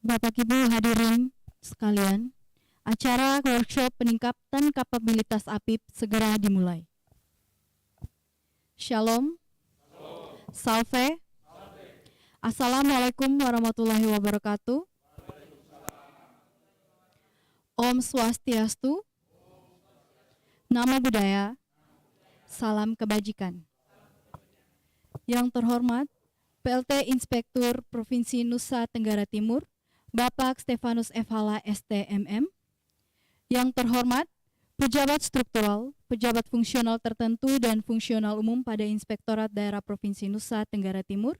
Bapak Ibu hadirin sekalian, acara workshop peningkatan kapabilitas APIP segera dimulai. Shalom, Salve, Assalamualaikum warahmatullahi wabarakatuh. Om Swastiastu, Namo Buddhaya, Salam Kebajikan. Yang terhormat, PLT Inspektur Provinsi Nusa Tenggara Timur, Bapak Stefanus F.Hala STMM. Yang terhormat, pejabat struktural, pejabat fungsional tertentu dan fungsional umum pada Inspektorat Daerah Provinsi Nusa Tenggara Timur.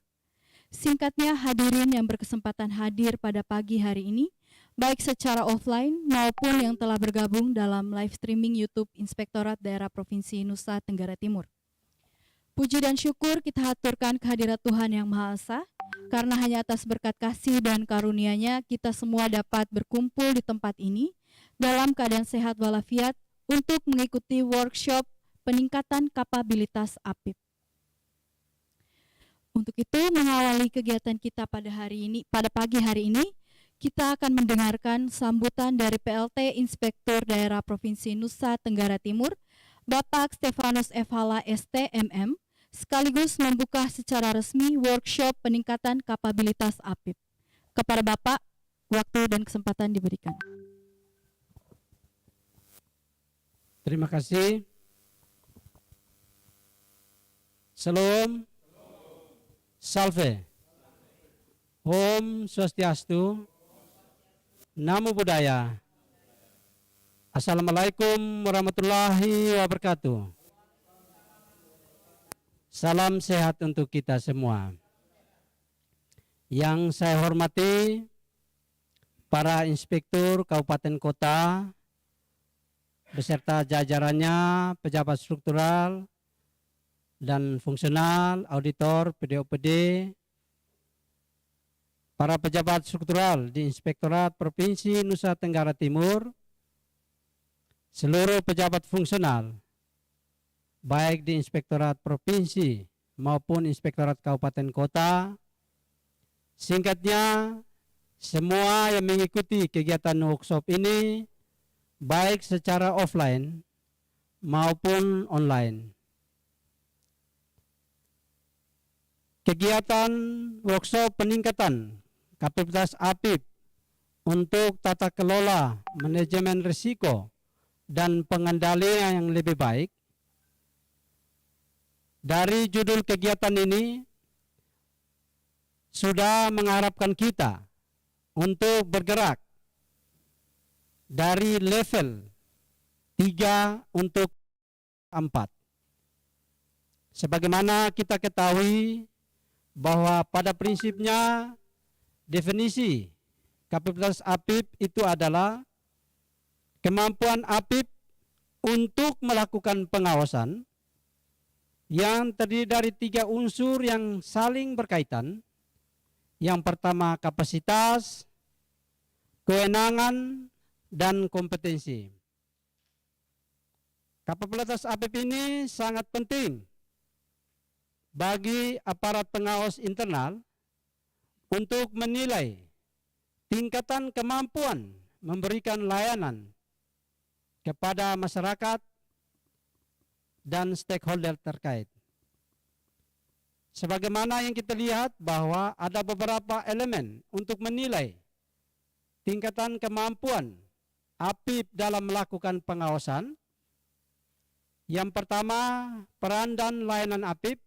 Singkatnya, hadirin yang berkesempatan hadir pada pagi hari ini, baik secara offline maupun yang telah bergabung dalam live streaming YouTube Inspektorat Daerah Provinsi Nusa Tenggara Timur. Puji dan syukur kita haturkan kehadirat Tuhan Yang Maha Esa, karena hanya atas berkat kasih dan karunia-Nya kita semua dapat berkumpul di tempat ini dalam keadaan sehat walafiat untuk mengikuti workshop peningkatan kapabilitas APIP. Untuk itu, mengawali kegiatan kita pada pagi hari ini, kita akan mendengarkan sambutan dari PLT Inspektur Daerah Provinsi Nusa Tenggara Timur, Bapak Stefanus F.Hala STMM, sekaligus membuka secara resmi workshop peningkatan kapabilitas APIP. Kepada Bapak, waktu dan kesempatan diberikan. Terima kasih. Salam, Salve, Om Swastiastu, Namo Buddhaya, Assalamualaikum warahmatullahi wabarakatuh. Salam sehat untuk kita semua. Yang saya hormati para inspektur Kabupaten Kota beserta jajarannya, pejabat struktural dan fungsional, auditor, PDOPD, para pejabat struktural di Inspektorat Provinsi Nusa Tenggara Timur, seluruh pejabat fungsional, baik di Inspektorat Provinsi maupun Inspektorat Kabupaten Kota. Singkatnya, semua yang mengikuti kegiatan workshop ini, baik secara offline maupun online. Kegiatan workshop peningkatan kapabilitas APIP untuk tata kelola manajemen risiko dan pengendalian yang lebih baik. Dari judul kegiatan ini sudah mengharapkan kita untuk bergerak dari level 3 untuk 4. Sebagaimana kita ketahui bahwa pada prinsipnya definisi kapabilitas APIP itu adalah kemampuan APIP untuk melakukan pengawasan yang terdiri dari 3 unsur yang saling berkaitan. Yang pertama kapasitas, kewenangan, dan kompetensi. Kapabilitas APIP ini sangat penting bagi aparat pengawas internal untuk menilai tingkatan kemampuan memberikan layanan kepada masyarakat dan stakeholder terkait. Sebagaimana yang kita lihat bahwa ada beberapa elemen untuk menilai tingkatan kemampuan APIP dalam melakukan pengawasan. Yang pertama, peran dan layanan APIP.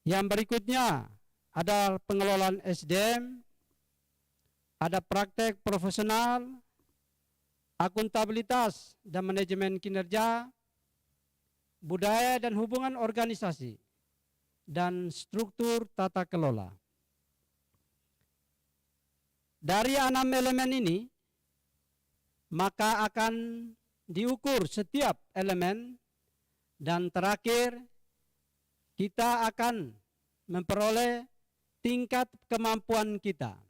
Yang berikutnya ada pengelolaan SDM, ada praktek profesional, akuntabilitas dan manajemen kinerja, budaya dan hubungan organisasi, dan struktur tata kelola. Dari 6 elemen ini, maka akan diukur setiap elemen, dan terakhir kita akan memperoleh tingkat kemampuan kita.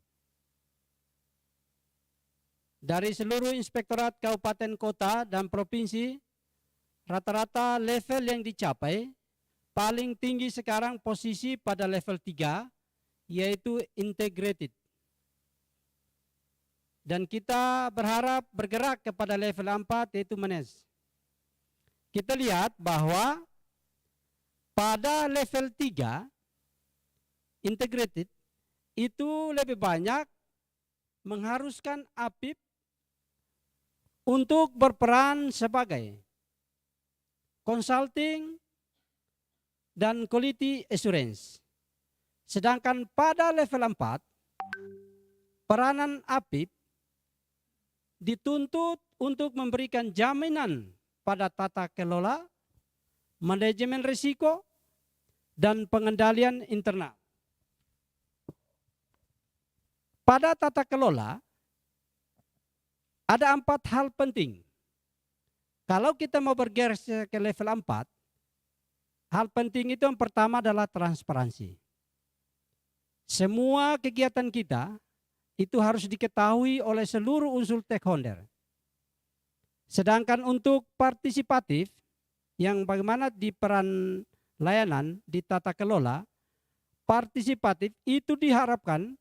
Dari seluruh inspektorat kabupaten kota dan provinsi, rata-rata level yang dicapai paling tinggi sekarang posisi pada level 3, yaitu integrated. Dan kita berharap bergerak kepada level 4 yaitu manage. Kita lihat bahwa pada level 3 integrated itu lebih banyak mengharuskan APIP untuk berperan sebagai consulting dan quality assurance. Sedangkan pada level 4 peranan APIP dituntut untuk memberikan jaminan pada tata kelola, manajemen risiko, dan pengendalian internal. Pada tata kelola, ada 4 hal penting. Kalau kita mau bergeser ke level 4, hal penting itu yang pertama adalah transparansi. Semua kegiatan kita itu harus diketahui oleh seluruh unsur stakeholder. Sedangkan untuk partisipatif, yang bagaimana di peran layanan di tata kelola, partisipatif itu diharapkan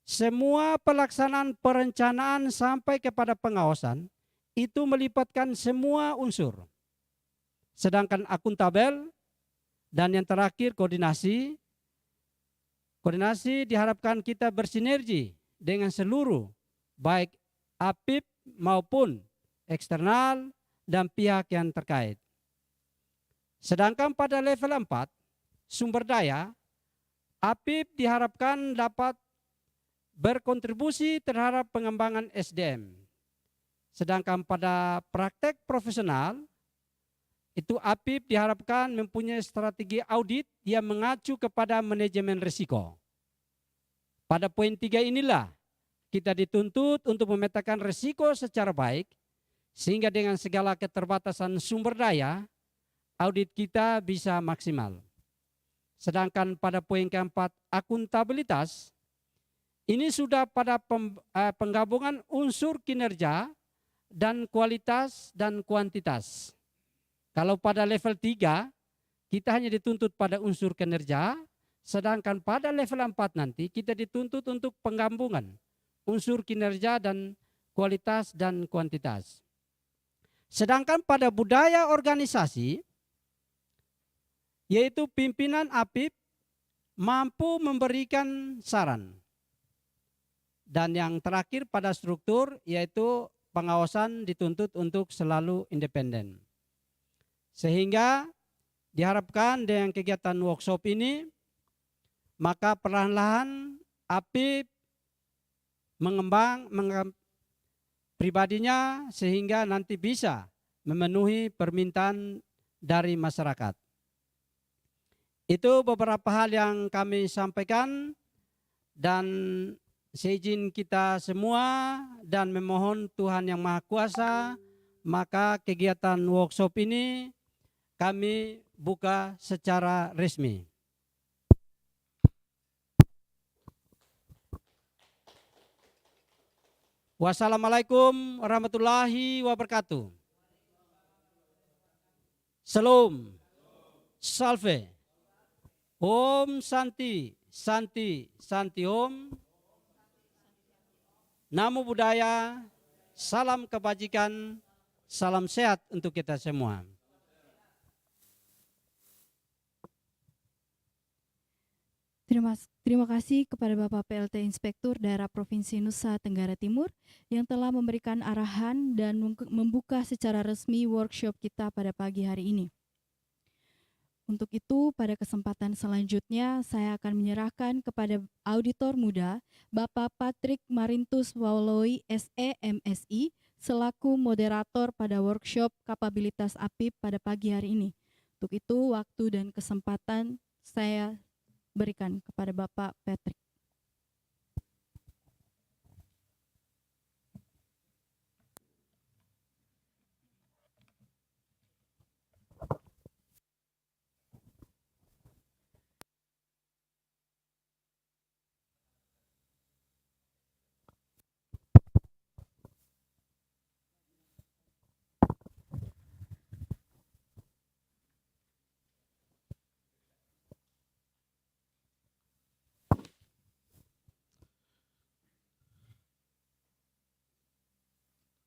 semua pelaksanaan perencanaan sampai kepada pengawasan itu melibatkan semua unsur. Sedangkan akuntabel dan yang terakhir koordinasi diharapkan kita bersinergi dengan seluruh baik APIP maupun eksternal dan pihak yang terkait. Sedangkan pada level 4 sumber daya, APIP diharapkan dapat berkontribusi terhadap pengembangan SDM. Sedangkan pada praktek profesional, itu APIP diharapkan mempunyai strategi audit yang mengacu kepada manajemen risiko. Pada poin 3 inilah kita dituntut untuk memetakan risiko secara baik, sehingga dengan segala keterbatasan sumber daya, audit kita bisa maksimal. Sedangkan pada poin keempat, akuntabilitas, ini sudah pada penggabungan unsur kinerja dan kualitas dan kuantitas. Kalau pada level 3, kita hanya dituntut pada unsur kinerja, sedangkan pada level 4 nanti kita dituntut untuk penggabungan unsur kinerja dan kualitas dan kuantitas. Sedangkan pada budaya organisasi, yaitu pimpinan APIP mampu memberikan saran. Dan yang terakhir pada struktur, yaitu pengawasan dituntut untuk selalu independen. Sehingga diharapkan dengan kegiatan workshop ini, maka perlahan-lahan APIP mengembang pribadinya sehingga nanti bisa memenuhi permintaan dari masyarakat. Itu beberapa hal yang kami sampaikan, dan seizin kita semua dan memohon Tuhan Yang Maha Kuasa, maka kegiatan workshop ini kami buka secara resmi. Wassalamualaikum warahmatullahi wabarakatuh. Salam, salve, Om Santi, Santi, Santi Om. Namo Buddhaya, salam kebajikan, salam sehat untuk kita semua. Terima kasih kepada Bapak PLT Inspektur Daerah Provinsi Nusa Tenggara Timur yang telah memberikan arahan dan membuka secara resmi workshop kita pada pagi hari ini. Untuk itu, pada kesempatan selanjutnya saya akan menyerahkan kepada auditor muda Bapak Patrick Marintus Wauloi SE MSI selaku moderator pada workshop kapabilitas APIP pada pagi hari ini. Untuk itu, waktu dan kesempatan saya berikan kepada Bapak Patrick.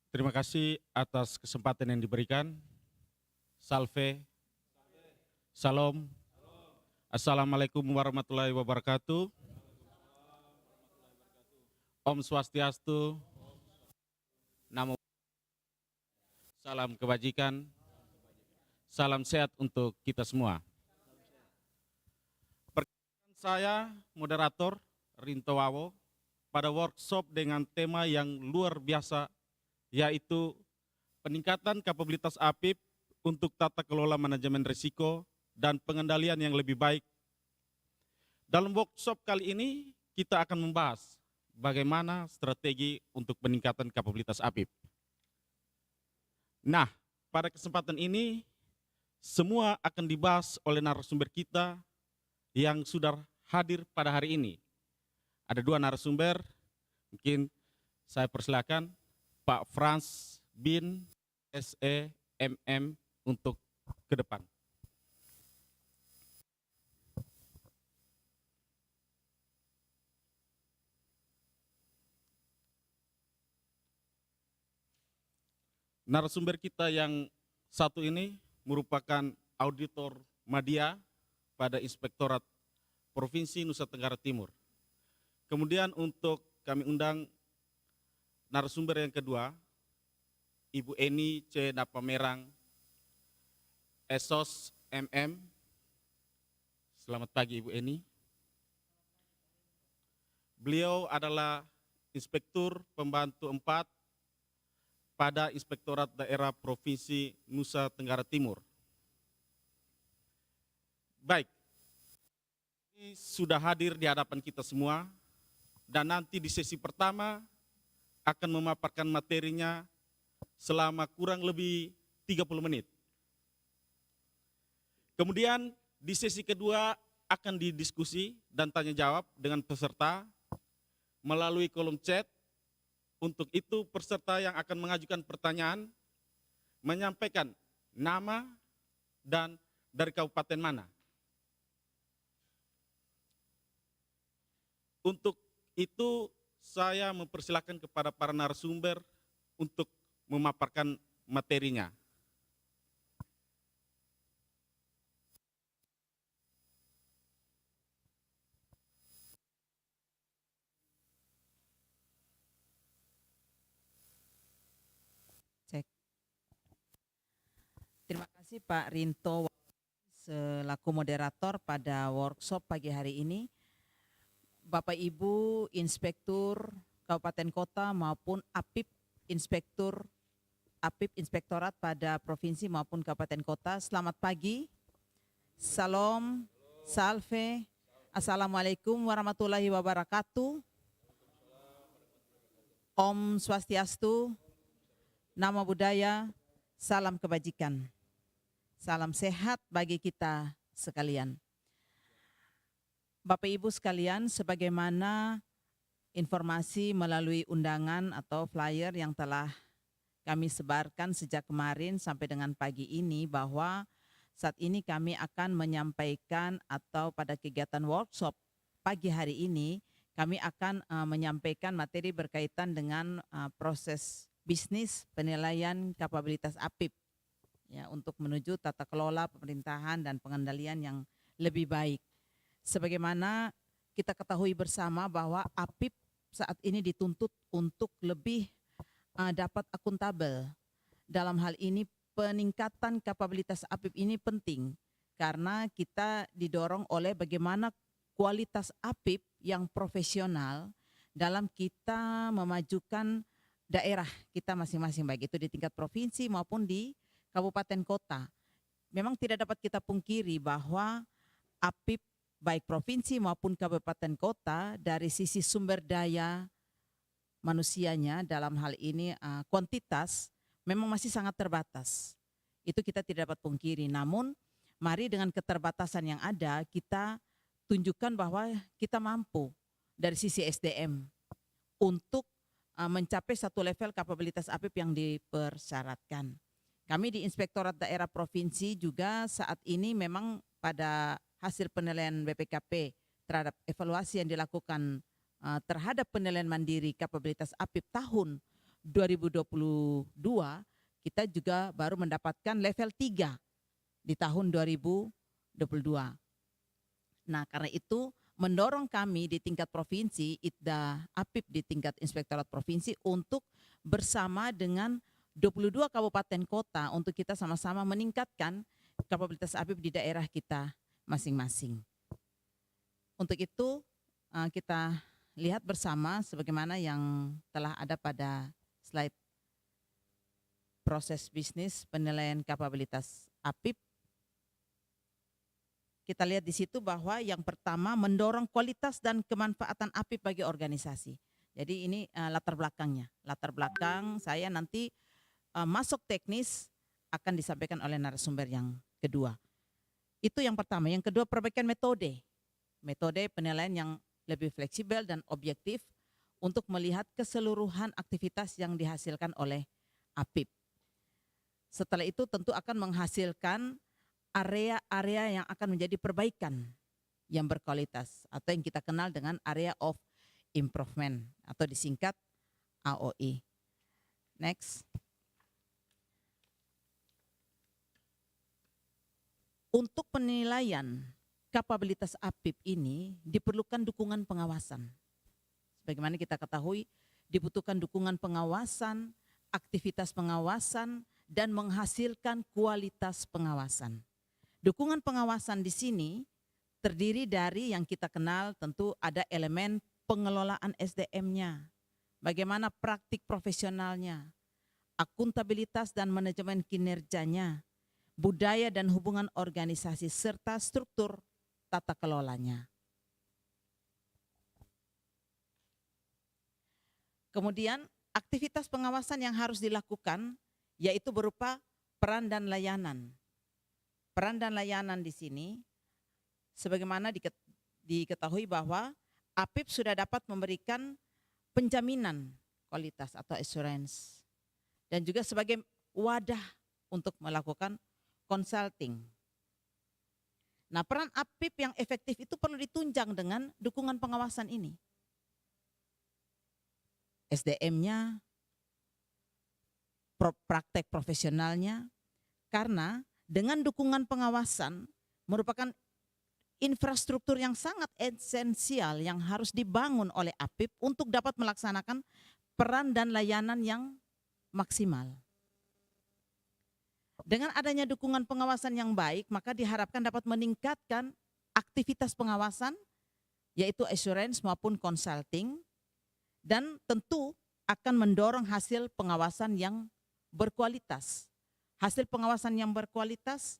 Terima kasih atas kesempatan yang diberikan. Salve, Salam, Assalamualaikum warahmatullahi wabarakatuh. Om Swastiastu, Namo, salam kebajikan, salam sehat untuk kita semua. Perkenalkan saya, moderator Rinto Wawo, pada workshop dengan tema yang luar biasa, yaitu peningkatan kapabilitas APIP untuk tata kelola manajemen risiko dan pengendalian yang lebih baik. Dalam workshop kali ini, kita akan membahas bagaimana strategi untuk peningkatan kapabilitas APIP. Nah, pada kesempatan ini, semua akan dibahas oleh narasumber kita yang sudah hadir pada hari ini. Ada 2 narasumber, mungkin saya persilakan Pak Frans bin SEMM untuk ke depan. Narasumber kita yang satu ini merupakan auditor media pada Inspektorat Provinsi Nusa Tenggara Timur. Kemudian untuk kami undang narasumber yang kedua, Ibu Eni C. Napamerang, Esos MM. Selamat pagi Ibu Eni. Beliau adalah Inspektur Pembantu 4 pada Inspektorat Daerah Provinsi Nusa Tenggara Timur. Baik, ini sudah hadir di hadapan kita semua, dan nanti di sesi pertama akan memaparkan materinya selama kurang lebih 30 menit. Kemudian di sesi kedua akan didiskusi dan tanya jawab dengan peserta melalui kolom chat. Untuk itu peserta yang akan mengajukan pertanyaan menyampaikan nama dan dari kabupaten mana. Untuk itu saya mempersilakan kepada para narasumber untuk memaparkan materinya. Terima kasih Pak Rinto selaku moderator pada workshop pagi hari ini. Bapak Ibu Inspektur Kabupaten Kota maupun APIP Inspektorat pada Provinsi maupun Kabupaten Kota, selamat pagi. Salam, salve, Assalamualaikum warahmatullahi wabarakatuh. Om Swastiastu, Namo Buddhaya, salam kebajikan. Salam sehat bagi kita sekalian. Bapak Ibu sekalian, sebagaimana informasi melalui undangan atau flyer yang telah kami sebarkan sejak kemarin sampai dengan pagi ini, bahwa saat ini kami akan menyampaikan atau pada kegiatan workshop pagi hari ini kami akan menyampaikan materi berkaitan dengan proses bisnis penilaian kapabilitas APIP ya, untuk menuju tata kelola pemerintahan dan pengendalian yang lebih baik. Sebagaimana kita ketahui bersama bahwa APIP saat ini dituntut untuk lebih dapat akuntabel. Dalam hal ini peningkatan kapabilitas APIP ini penting karena kita didorong oleh bagaimana kualitas APIP yang profesional dalam kita memajukan daerah kita masing-masing, baik itu di tingkat provinsi maupun di kabupaten kota. Memang tidak dapat kita pungkiri bahwa APIP baik provinsi maupun kabupaten kota dari sisi sumber daya manusianya dalam hal ini kuantitas memang masih sangat terbatas. Itu kita tidak dapat pungkiri. Namun mari dengan keterbatasan yang ada kita tunjukkan bahwa kita mampu dari sisi SDM untuk mencapai satu level kapabilitas APIP yang dipersyaratkan. Kami di Inspektorat Daerah Provinsi juga saat ini memang pada hasil penilaian BPKP terhadap evaluasi yang dilakukan terhadap penilaian mandiri kapabilitas APIP tahun 2022 kita juga baru mendapatkan level 3 di tahun 2022. Nah, karena itu mendorong kami di tingkat provinsi, ITDA APIP di tingkat Inspektorat Provinsi untuk bersama dengan 22 kabupaten kota untuk kita sama-sama meningkatkan kapabilitas APIP di daerah kita masing-masing. Untuk itu kita lihat bersama sebagaimana yang telah ada pada slide proses bisnis penilaian kapabilitas APIP. Kita lihat di situ bahwa yang pertama mendorong kualitas dan kemanfaatan APIP bagi organisasi. Jadi ini latar belakangnya. Latar belakang saya nanti masuk teknis akan disampaikan oleh narasumber yang kedua. Itu yang pertama. Yang kedua, perbaikan metode. Metode penilaian yang lebih fleksibel dan objektif untuk melihat keseluruhan aktivitas yang dihasilkan oleh APIP. Setelah itu tentu akan menghasilkan area-area yang akan menjadi perbaikan yang berkualitas atau yang kita kenal dengan area of improvement atau disingkat AOI. Next. Untuk penilaian kapabilitas APIP ini diperlukan dukungan pengawasan. Sebagaimana kita ketahui, dibutuhkan dukungan pengawasan, aktivitas pengawasan, dan menghasilkan kualitas pengawasan. Dukungan pengawasan di sini terdiri dari yang kita kenal tentu ada elemen pengelolaan SDM-nya, bagaimana praktik profesionalnya, akuntabilitas dan manajemen kinerjanya, budaya dan hubungan organisasi, serta struktur tata kelolanya. Kemudian aktivitas pengawasan yang harus dilakukan yaitu berupa peran dan layanan. Peran dan layanan di sini sebagaimana diketahui bahwa APIP sudah dapat memberikan penjaminan kualitas atau assurance dan juga sebagai wadah untuk melakukan consulting. Nah, peran APIP yang efektif itu perlu ditunjang dengan dukungan pengawasan ini. SDM-nya, praktek profesionalnya, karena dengan dukungan pengawasan merupakan infrastruktur yang sangat esensial yang harus dibangun oleh APIP untuk dapat melaksanakan peran dan layanan yang maksimal. Dengan adanya dukungan pengawasan yang baik, maka diharapkan dapat meningkatkan aktivitas pengawasan, yaitu assurance maupun consulting, dan tentu akan mendorong hasil pengawasan yang berkualitas. Hasil pengawasan yang berkualitas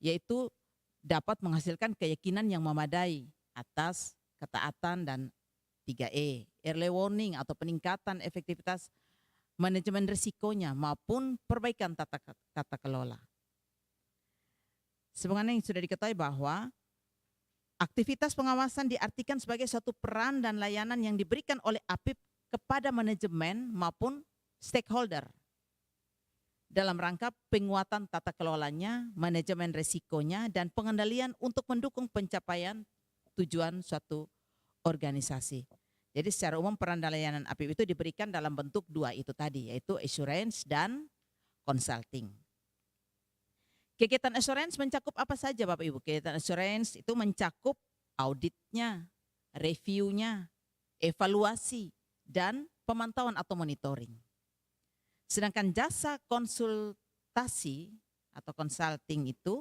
yaitu dapat menghasilkan keyakinan yang memadai atas ketaatan dan 3E, early warning atau peningkatan efektivitas manajemen risikonya maupun perbaikan tata kelola. Sebagaimana yang sudah diketahui bahwa aktivitas pengawasan diartikan sebagai suatu peran dan layanan yang diberikan oleh APIP kepada manajemen maupun stakeholder dalam rangka penguatan tata kelolanya, manajemen risikonya, dan pengendalian untuk mendukung pencapaian tujuan suatu organisasi. Jadi secara umum peran dan layanan APIP itu diberikan dalam bentuk dua itu tadi, yaitu assurance dan consulting. Kegiatan assurance mencakup apa saja Bapak Ibu? Kegiatan assurance itu mencakup auditnya, reviewnya, evaluasi, dan pemantauan atau monitoring. Sedangkan jasa konsultasi atau consulting itu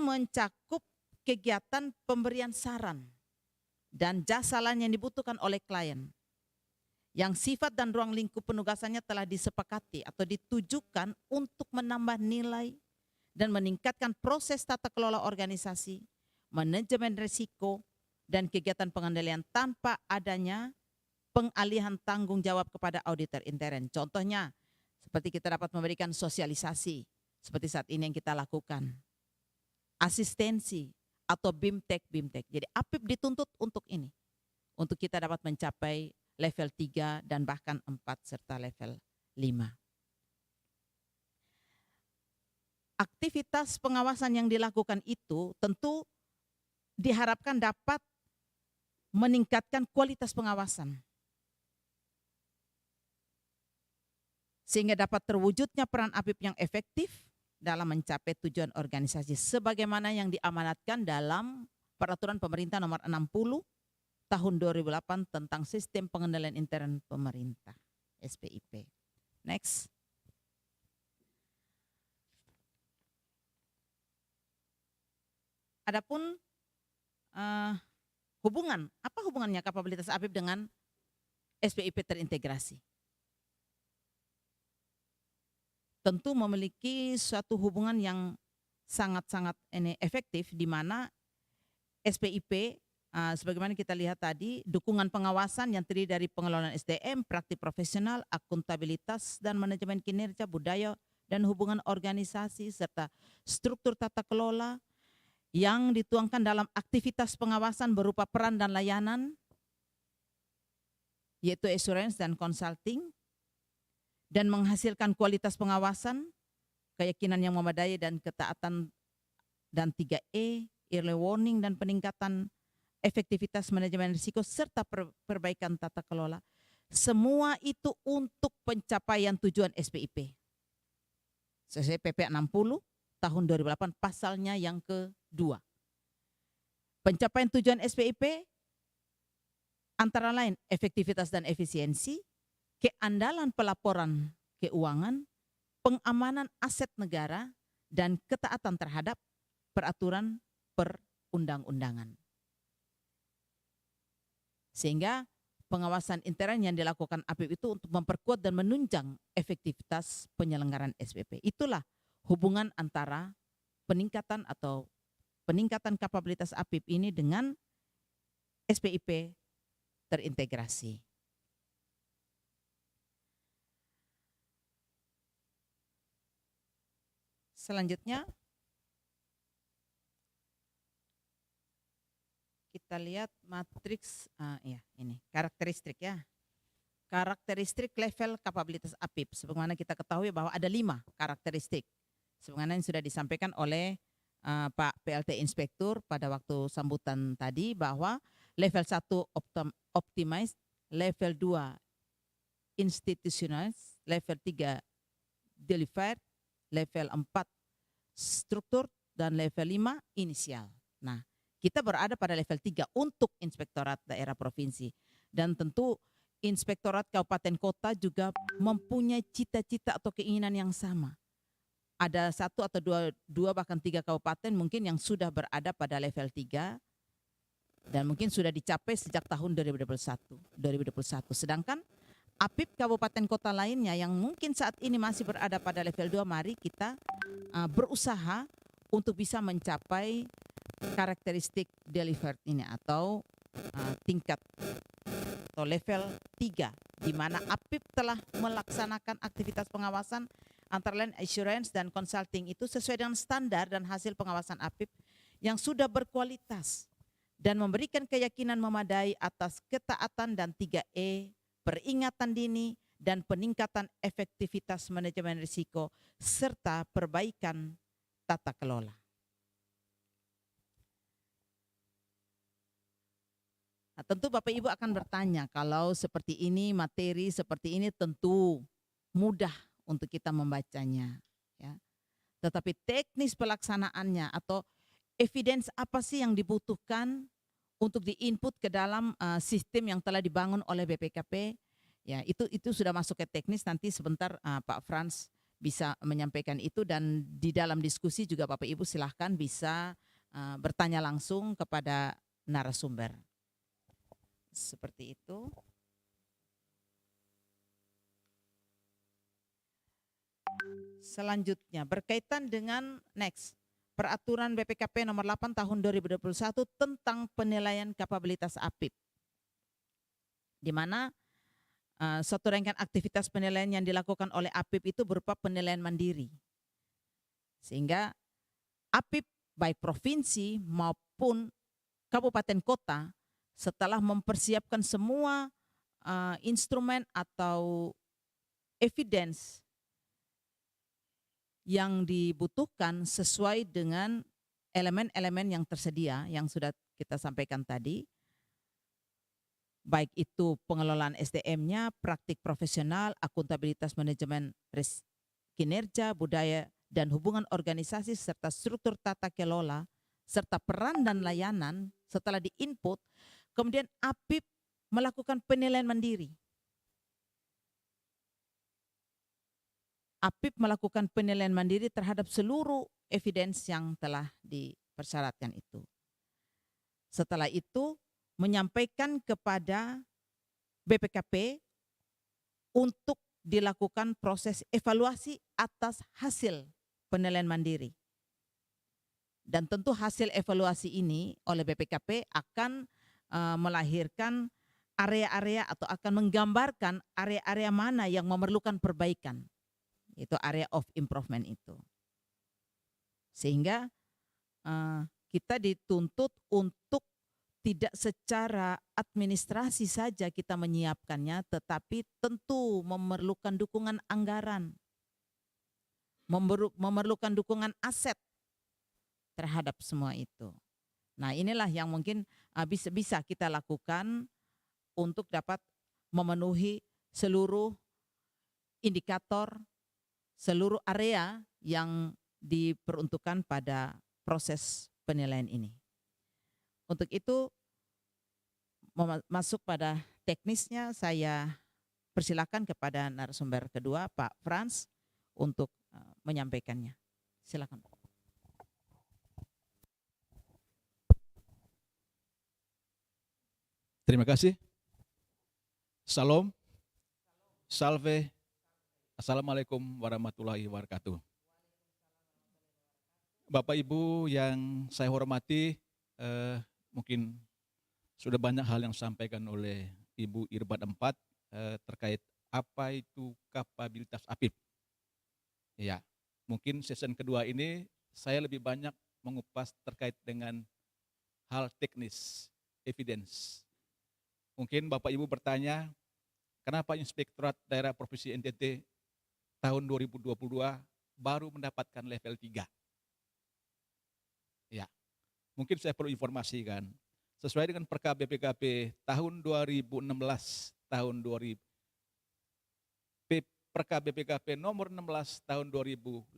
mencakup kegiatan pemberian saran dan jasa lain yang dibutuhkan oleh klien yang sifat dan ruang lingkup penugasannya telah disepakati atau ditujukan untuk menambah nilai dan meningkatkan proses tata kelola organisasi, manajemen risiko, dan kegiatan pengendalian tanpa adanya pengalihan tanggung jawab kepada auditor intern. Contohnya, seperti kita dapat memberikan sosialisasi, seperti saat ini yang kita lakukan. Asistensi atau BIMTEK. Jadi APIP dituntut untuk ini. Untuk kita dapat mencapai level 3 dan bahkan 4 serta level 5. Aktivitas pengawasan yang dilakukan itu tentu diharapkan dapat meningkatkan kualitas pengawasan. sehingga dapat terwujudnya peran APIP yang efektif dalam mencapai tujuan organisasi sebagaimana yang diamanatkan dalam Peraturan Pemerintah Nomor 60 Tahun 2008 tentang Sistem Pengendalian Intern Pemerintah (SPIP). Next. Adapun apa hubungannya kapabilitas APIP dengan SPIP terintegrasi? Tentu memiliki suatu hubungan yang sangat-sangat efektif, di mana SPIP sebagaimana kita lihat tadi, dukungan pengawasan yang terdiri dari pengelolaan SDM, praktik profesional, akuntabilitas dan manajemen kinerja, budaya dan hubungan organisasi serta struktur tata kelola yang dituangkan dalam aktivitas pengawasan berupa peran dan layanan, yaitu assurance dan consulting, dan menghasilkan kualitas pengawasan, keyakinan yang memadai dan ketaatan, dan 3E, early warning dan peningkatan efektivitas manajemen risiko serta perbaikan tata kelola. Semua itu untuk pencapaian tujuan SPIP. Sesuai PP 60 tahun 2008 pasalnya yang kedua. Pencapaian tujuan SPIP antara lain efektivitas dan efisiensi, keandalan pelaporan keuangan, pengamanan aset negara, dan ketaatan terhadap peraturan perundang-undangan. Sehingga pengawasan intern yang dilakukan APIP itu untuk memperkuat dan menunjang efektivitas penyelenggaraan SPP. Itulah hubungan antara peningkatan kapabilitas APIP ini dengan SPIP terintegrasi. Selanjutnya kita lihat matriks, ini karakteristik ya. Karakteristik level kapabilitas APIP. Sebagaimana kita ketahui bahwa ada 5 karakteristik. Sebagaimana yang sudah disampaikan oleh Pak PLT Inspektur pada waktu sambutan tadi, bahwa level 1 optimize, level 2 institutionalize, level 3 deliver, level 4 struktur, dan level 5 inisial. Nah, kita berada pada level 3 untuk Inspektorat Daerah Provinsi. Dan tentu Inspektorat Kabupaten Kota juga mempunyai cita-cita atau keinginan yang sama. Ada 1 atau 2 bahkan 3 kabupaten mungkin yang sudah berada pada level 3 dan mungkin sudah dicapai sejak tahun 2021. Sedangkan APIP kabupaten kota lainnya yang mungkin saat ini masih berada pada level 2, mari kita berusaha untuk bisa mencapai karakteristik delivered ini atau tingkat atau level 3, di mana APIP telah melaksanakan aktivitas pengawasan antara lain assurance dan consulting itu sesuai dengan standar dan hasil pengawasan APIP yang sudah berkualitas dan memberikan keyakinan memadai atas ketaatan dan 3E, peringatan dini dan peningkatan efektivitas manajemen risiko serta perbaikan tata kelola. Nah, tentu Bapak Ibu akan bertanya, kalau seperti ini, materi seperti ini tentu mudah untuk kita membacanya, ya. Tetapi teknis pelaksanaannya atau evidence apa sih yang dibutuhkan untuk diinput ke dalam sistem yang telah dibangun oleh BPKP, ya itu sudah masuk ke teknis. Nanti sebentar Pak Frans bisa menyampaikan itu, dan di dalam diskusi juga Bapak Ibu silahkan bisa bertanya langsung kepada narasumber. Seperti itu. Selanjutnya berkaitan dengan next Peraturan BPKP nomor 8 tahun 2021 tentang penilaian kapabilitas APIP, di mana suatu rangkaian aktivitas penilaian yang dilakukan oleh APIP itu berupa penilaian mandiri, sehingga APIP baik provinsi maupun kabupaten kota setelah mempersiapkan semua instrumen atau evidence yang dibutuhkan sesuai dengan elemen-elemen yang tersedia yang sudah kita sampaikan tadi, baik itu pengelolaan SDM-nya, praktik profesional, akuntabilitas manajemen kinerja, budaya, dan hubungan organisasi, serta struktur tata kelola, serta peran dan layanan setelah di-input, kemudian APIP melakukan penilaian mandiri. APIP melakukan penilaian mandiri terhadap seluruh evidence yang telah dipersyaratkan itu. Setelah itu, menyampaikan kepada BPKP untuk dilakukan proses evaluasi atas hasil penilaian mandiri. Dan tentu hasil evaluasi ini oleh BPKP akan melahirkan area-area atau akan menggambarkan area-area mana yang memerlukan perbaikan. Itu area of improvement itu. Sehingga kita dituntut untuk tidak secara administrasi saja kita menyiapkannya, tetapi tentu memerlukan dukungan anggaran, memerlukan dukungan aset terhadap semua itu. Nah, inilah yang mungkin bisa kita lakukan untuk dapat memenuhi seluruh indikator, seluruh area yang diperuntukkan pada proses penilaian ini. Untuk itu, masuk pada teknisnya, saya persilakan kepada narasumber kedua, Pak Frans, untuk menyampaikannya. Silakan, Pak. Terima kasih. Salam, salve, assalamualaikum warahmatullahi wabarakatuh. Bapak Ibu yang saya hormati, mungkin sudah banyak hal yang disampaikan oleh Ibu Irbat 4 terkait apa itu kapabilitas APIP. Ya, mungkin season kedua ini saya lebih banyak mengupas terkait dengan hal teknis, evidence. Mungkin Bapak Ibu bertanya, kenapa Inspektorat Daerah Provinsi NTT tahun 2022 baru mendapatkan level 3? Ya, mungkin saya perlu informasikan, sesuai dengan Perkab BPKP tahun 2016, Perkab BPKP nomor 16 tahun 2015,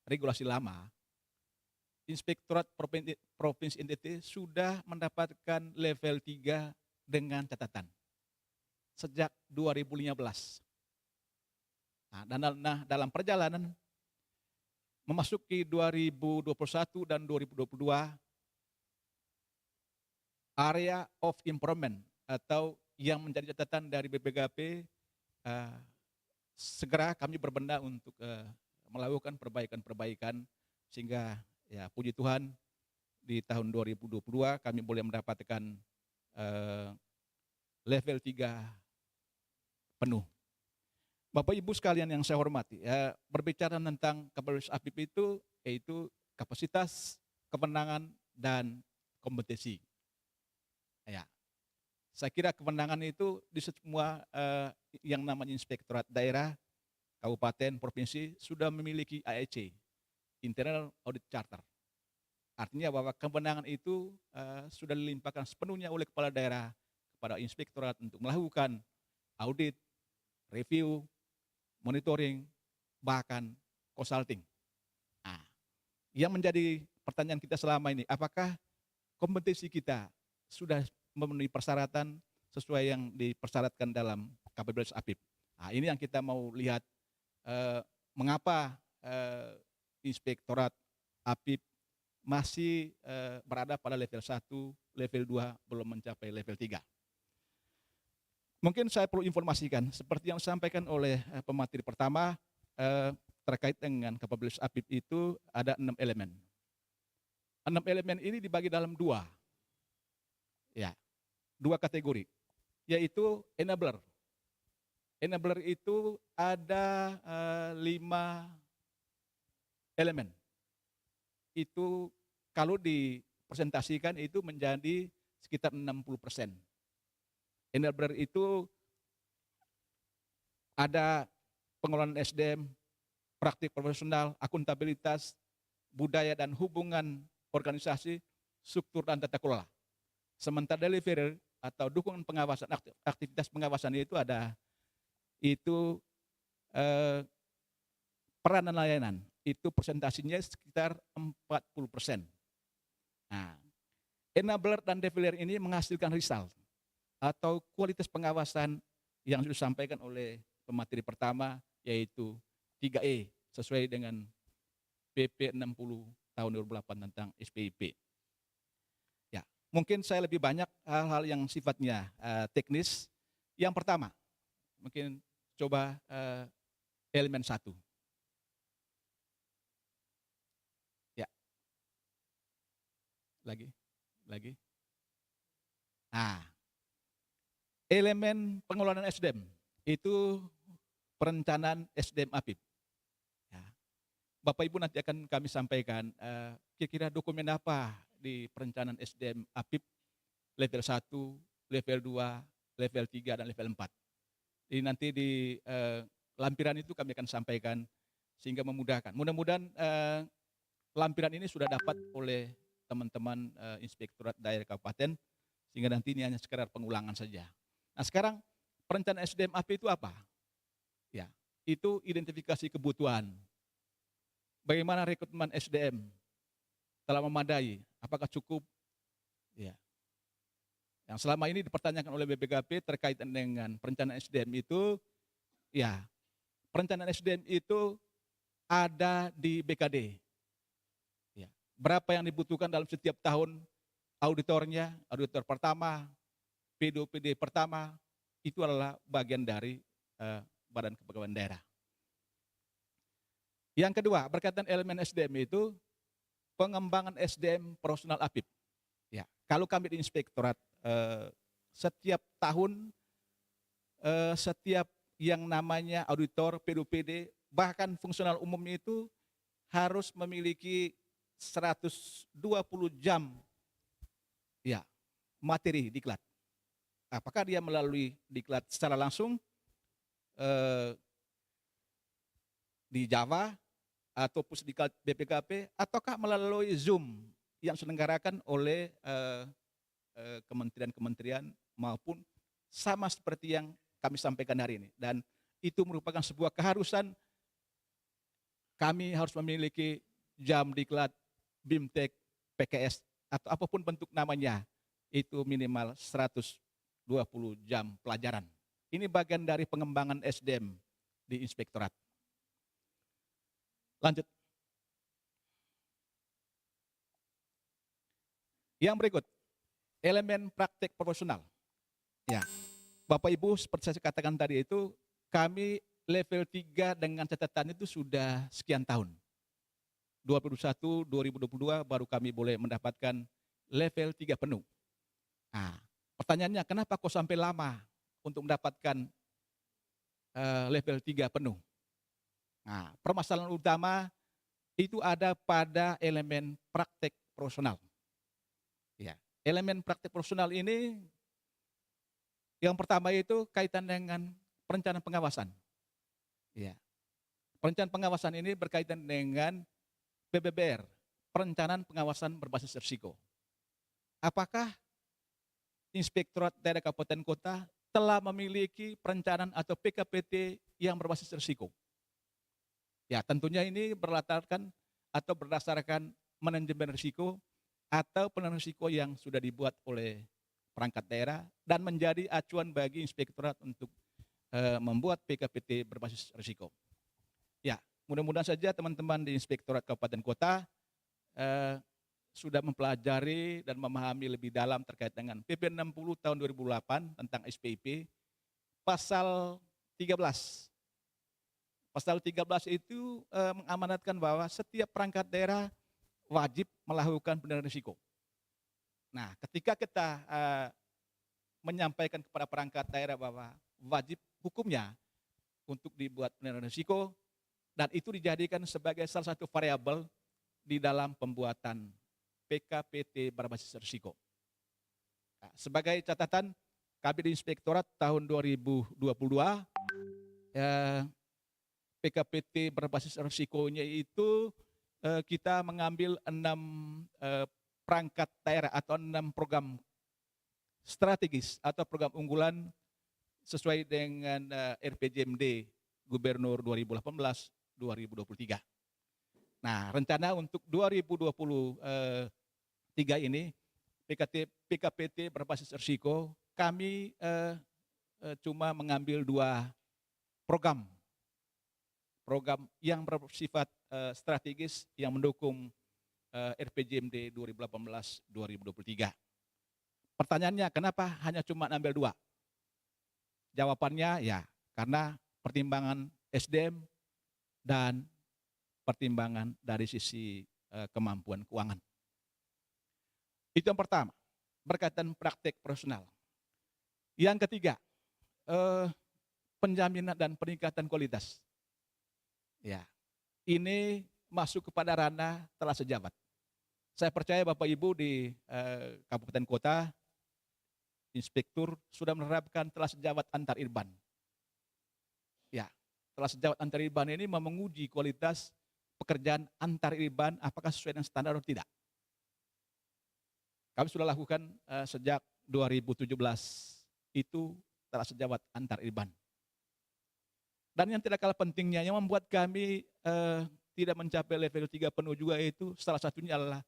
regulasi lama, Inspektorat Provinsi NTT sudah mendapatkan level 3 dengan catatan sejak 2015. Nah, dalam perjalanan memasuki 2021 dan 2022, area of improvement atau yang menjadi catatan dari BPKP, segera kami berbenah untuk melakukan perbaikan-perbaikan, sehingga ya puji Tuhan di tahun 2022 kami boleh mendapatkan level 3 penuh. Bapak Ibu sekalian yang saya hormati, ya, berbicara tentang kapabilitas APIP itu yaitu kapasitas, kewenangan, dan kompetensi. Ya, saya kira kewenangan itu di semua yang namanya Inspektorat Daerah, Kabupaten, Provinsi sudah memiliki AEC, Internal Audit Charter. Artinya bahwa kewenangan itu sudah dilimpahkan sepenuhnya oleh kepala daerah kepada inspektorat untuk melakukan audit, review, monitoring, bahkan consulting. Nah, yang menjadi pertanyaan kita selama ini, apakah kompetensi kita sudah memenuhi persyaratan sesuai yang dipersyaratkan dalam kapabilitas APIP? Nah, ini yang kita mau lihat, mengapa Inspektorat APIP masih berada pada level 1, level 2, belum mencapai level 3. Mungkin saya perlu informasikan, seperti yang disampaikan oleh pemateri pertama, terkait dengan kapabilitas APIP itu ada 6 elemen. 6 elemen ini dibagi dalam 2 kategori, yaitu enabler. Enabler itu ada 5 elemen. Itu kalau dipresentasikan itu menjadi sekitar 60%. Enabler itu ada pengelolaan SDM, praktik profesional, akuntabilitas, budaya dan hubungan organisasi, struktur dan tata kelola. Sementara delivery atau dukungan pengawasan, aktivitas pengawasan itu ada itu peranan layanan itu persentasinya sekitar 40%. Nah, enabler dan developer ini menghasilkan result atau kualitas pengawasan yang sudah disampaikan oleh pemateri pertama, yaitu 3E sesuai dengan PP 60 tahun 2008 tentang SPIP. Ya, mungkin saya lebih banyak hal-hal yang sifatnya teknis. Yang pertama, mungkin coba elemen 1. Ya, lagi. Nah, elemen pengelolaan SDM itu perencanaan SDM APIP. Ya. Bapak Ibu nanti akan kami sampaikan kira-kira dokumen apa di perencanaan SDM APIP level 1, level 2, level 3, dan level 4. Jadi nanti di lampiran itu kami akan sampaikan sehingga memudahkan. Mudah-mudahan lampiran ini sudah dapat oleh teman-teman Inspektorat Daerah Kabupaten, sehingga nanti ini hanya sekedar pengulangan saja. Nah, sekarang perencanaan SDM AP itu apa? Ya, itu identifikasi kebutuhan. Bagaimana rekrutmen SDM telah memadai? Apakah cukup? Ya. Yang selama ini dipertanyakan oleh BPKP terkait dengan perencanaan SDM itu, ya, perencanaan SDM itu ada di BKD. Ya. Berapa yang dibutuhkan dalam setiap tahun, auditornya, auditor pertama, PD pertama, itu adalah bagian dari Badan Kepegawaian Daerah. Yang kedua, berkaitan elemen SDM itu pengembangan SDM profesional APIP. Ya, kalau kami di Inspektorat setiap tahun setiap yang namanya auditor, PD, bahkan fungsional umum itu harus memiliki 120 jam ya materi diklat. Apakah dia melalui diklat secara langsung di Java ataupun diklat BPKP, ataukah melalui Zoom yang diselenggarakan oleh kementerian-kementerian maupun sama seperti yang kami sampaikan hari ini. Dan itu merupakan sebuah keharusan kami harus memiliki jam diklat, BIMTEK, PKS, atau apapun bentuk namanya, itu minimal 120 jam pelajaran. Ini bagian dari pengembangan SDM di Inspektorat. Lanjut. Yang berikut, elemen praktek profesional. Ya, Bapak Ibu seperti saya katakan tadi itu, kami level 3 dengan catatan itu sudah sekian tahun. 2021, 2022 baru kami boleh mendapatkan level 3 penuh. Nah, pertanyaannya kenapa kok sampai lama untuk mendapatkan level 3 penuh? Nah, permasalahan utama itu ada pada elemen praktek profesional. Ya, elemen praktek profesional ini yang pertama itu kaitan dengan perencanaan pengawasan. Ya. Perencanaan pengawasan ini berkaitan dengan PBBR, perencanaan pengawasan berbasis risiko. Apakah Inspektorat Daerah Kabupaten Kota telah memiliki perencanaan atau PKPT yang berbasis risiko? Ya, tentunya ini berlatarkan atau berdasarkan manajemen risiko atau penanganan risiko yang sudah dibuat oleh perangkat daerah dan menjadi acuan bagi Inspektorat untuk membuat PKPT berbasis risiko. Ya, mudah-mudahan saja teman-teman di Inspektorat Kabupaten Kota sudah mempelajari dan memahami lebih dalam terkait dengan PP 60 tahun 2008 tentang SPIP, pasal 13. Pasal 13 itu mengamanatkan bahwa setiap perangkat daerah wajib melakukan penilaian risiko. Nah, ketika kita menyampaikan kepada perangkat daerah bahwa wajib hukumnya untuk dibuat penilaian risiko, dan itu dijadikan sebagai salah satu variabel di dalam pembuatan PKPT berbasis risiko. Nah, sebagai catatan, kami di Inspektorat tahun 2022, PKPT berbasis risikonya itu kita mengambil 6 perangkat daerah atau 6 program strategis atau program unggulan sesuai dengan RPJMD Gubernur 2018-2023. Nah, rencana untuk 2023 ini PKPT berbasis risiko kami cuma mengambil 2 program yang bersifat strategis yang mendukung RPJMD 2018-2023. Pertanyaannya, kenapa hanya cuma ambil 2? Jawabannya ya karena pertimbangan SDM dan pertimbangan dari sisi kemampuan keuangan. Itu yang pertama, berkaitan praktek profesional. Yang ketiga, penjaminan dan peningkatan kualitas. Ya, ini masuk kepada ranah telah sejabat. Saya percaya Bapak Ibu di kabupaten kota, inspektur sudah menerapkan telah sejawat antar irban. Ya, telah sejawat antar irban ini menguji kualitas pekerjaan antar irban apakah sesuai dengan standar atau tidak. Kami sudah lakukan sejak 2017 itu telah sejawat antar irban. Dan yang tidak kalah pentingnya yang membuat kami tidak mencapai level 3 penuh juga itu salah satunya adalah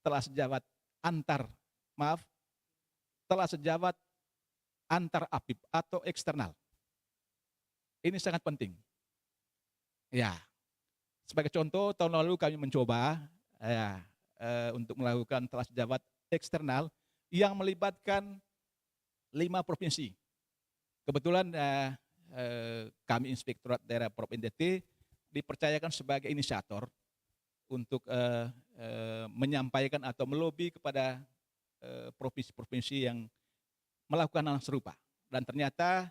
telah sejawat telah sejawat antar APIP atau eksternal. Ini sangat penting. Ya, sebagai contoh tahun lalu kami mencoba untuk melakukan telah sejawat eksternal yang melibatkan 5 provinsi. Kebetulan kami Inspektorat Daerah Prop NTT dipercayakan sebagai inisiator untuk menyampaikan atau melobi kepada provinsi-provinsi yang melakukan hal serupa. Dan ternyata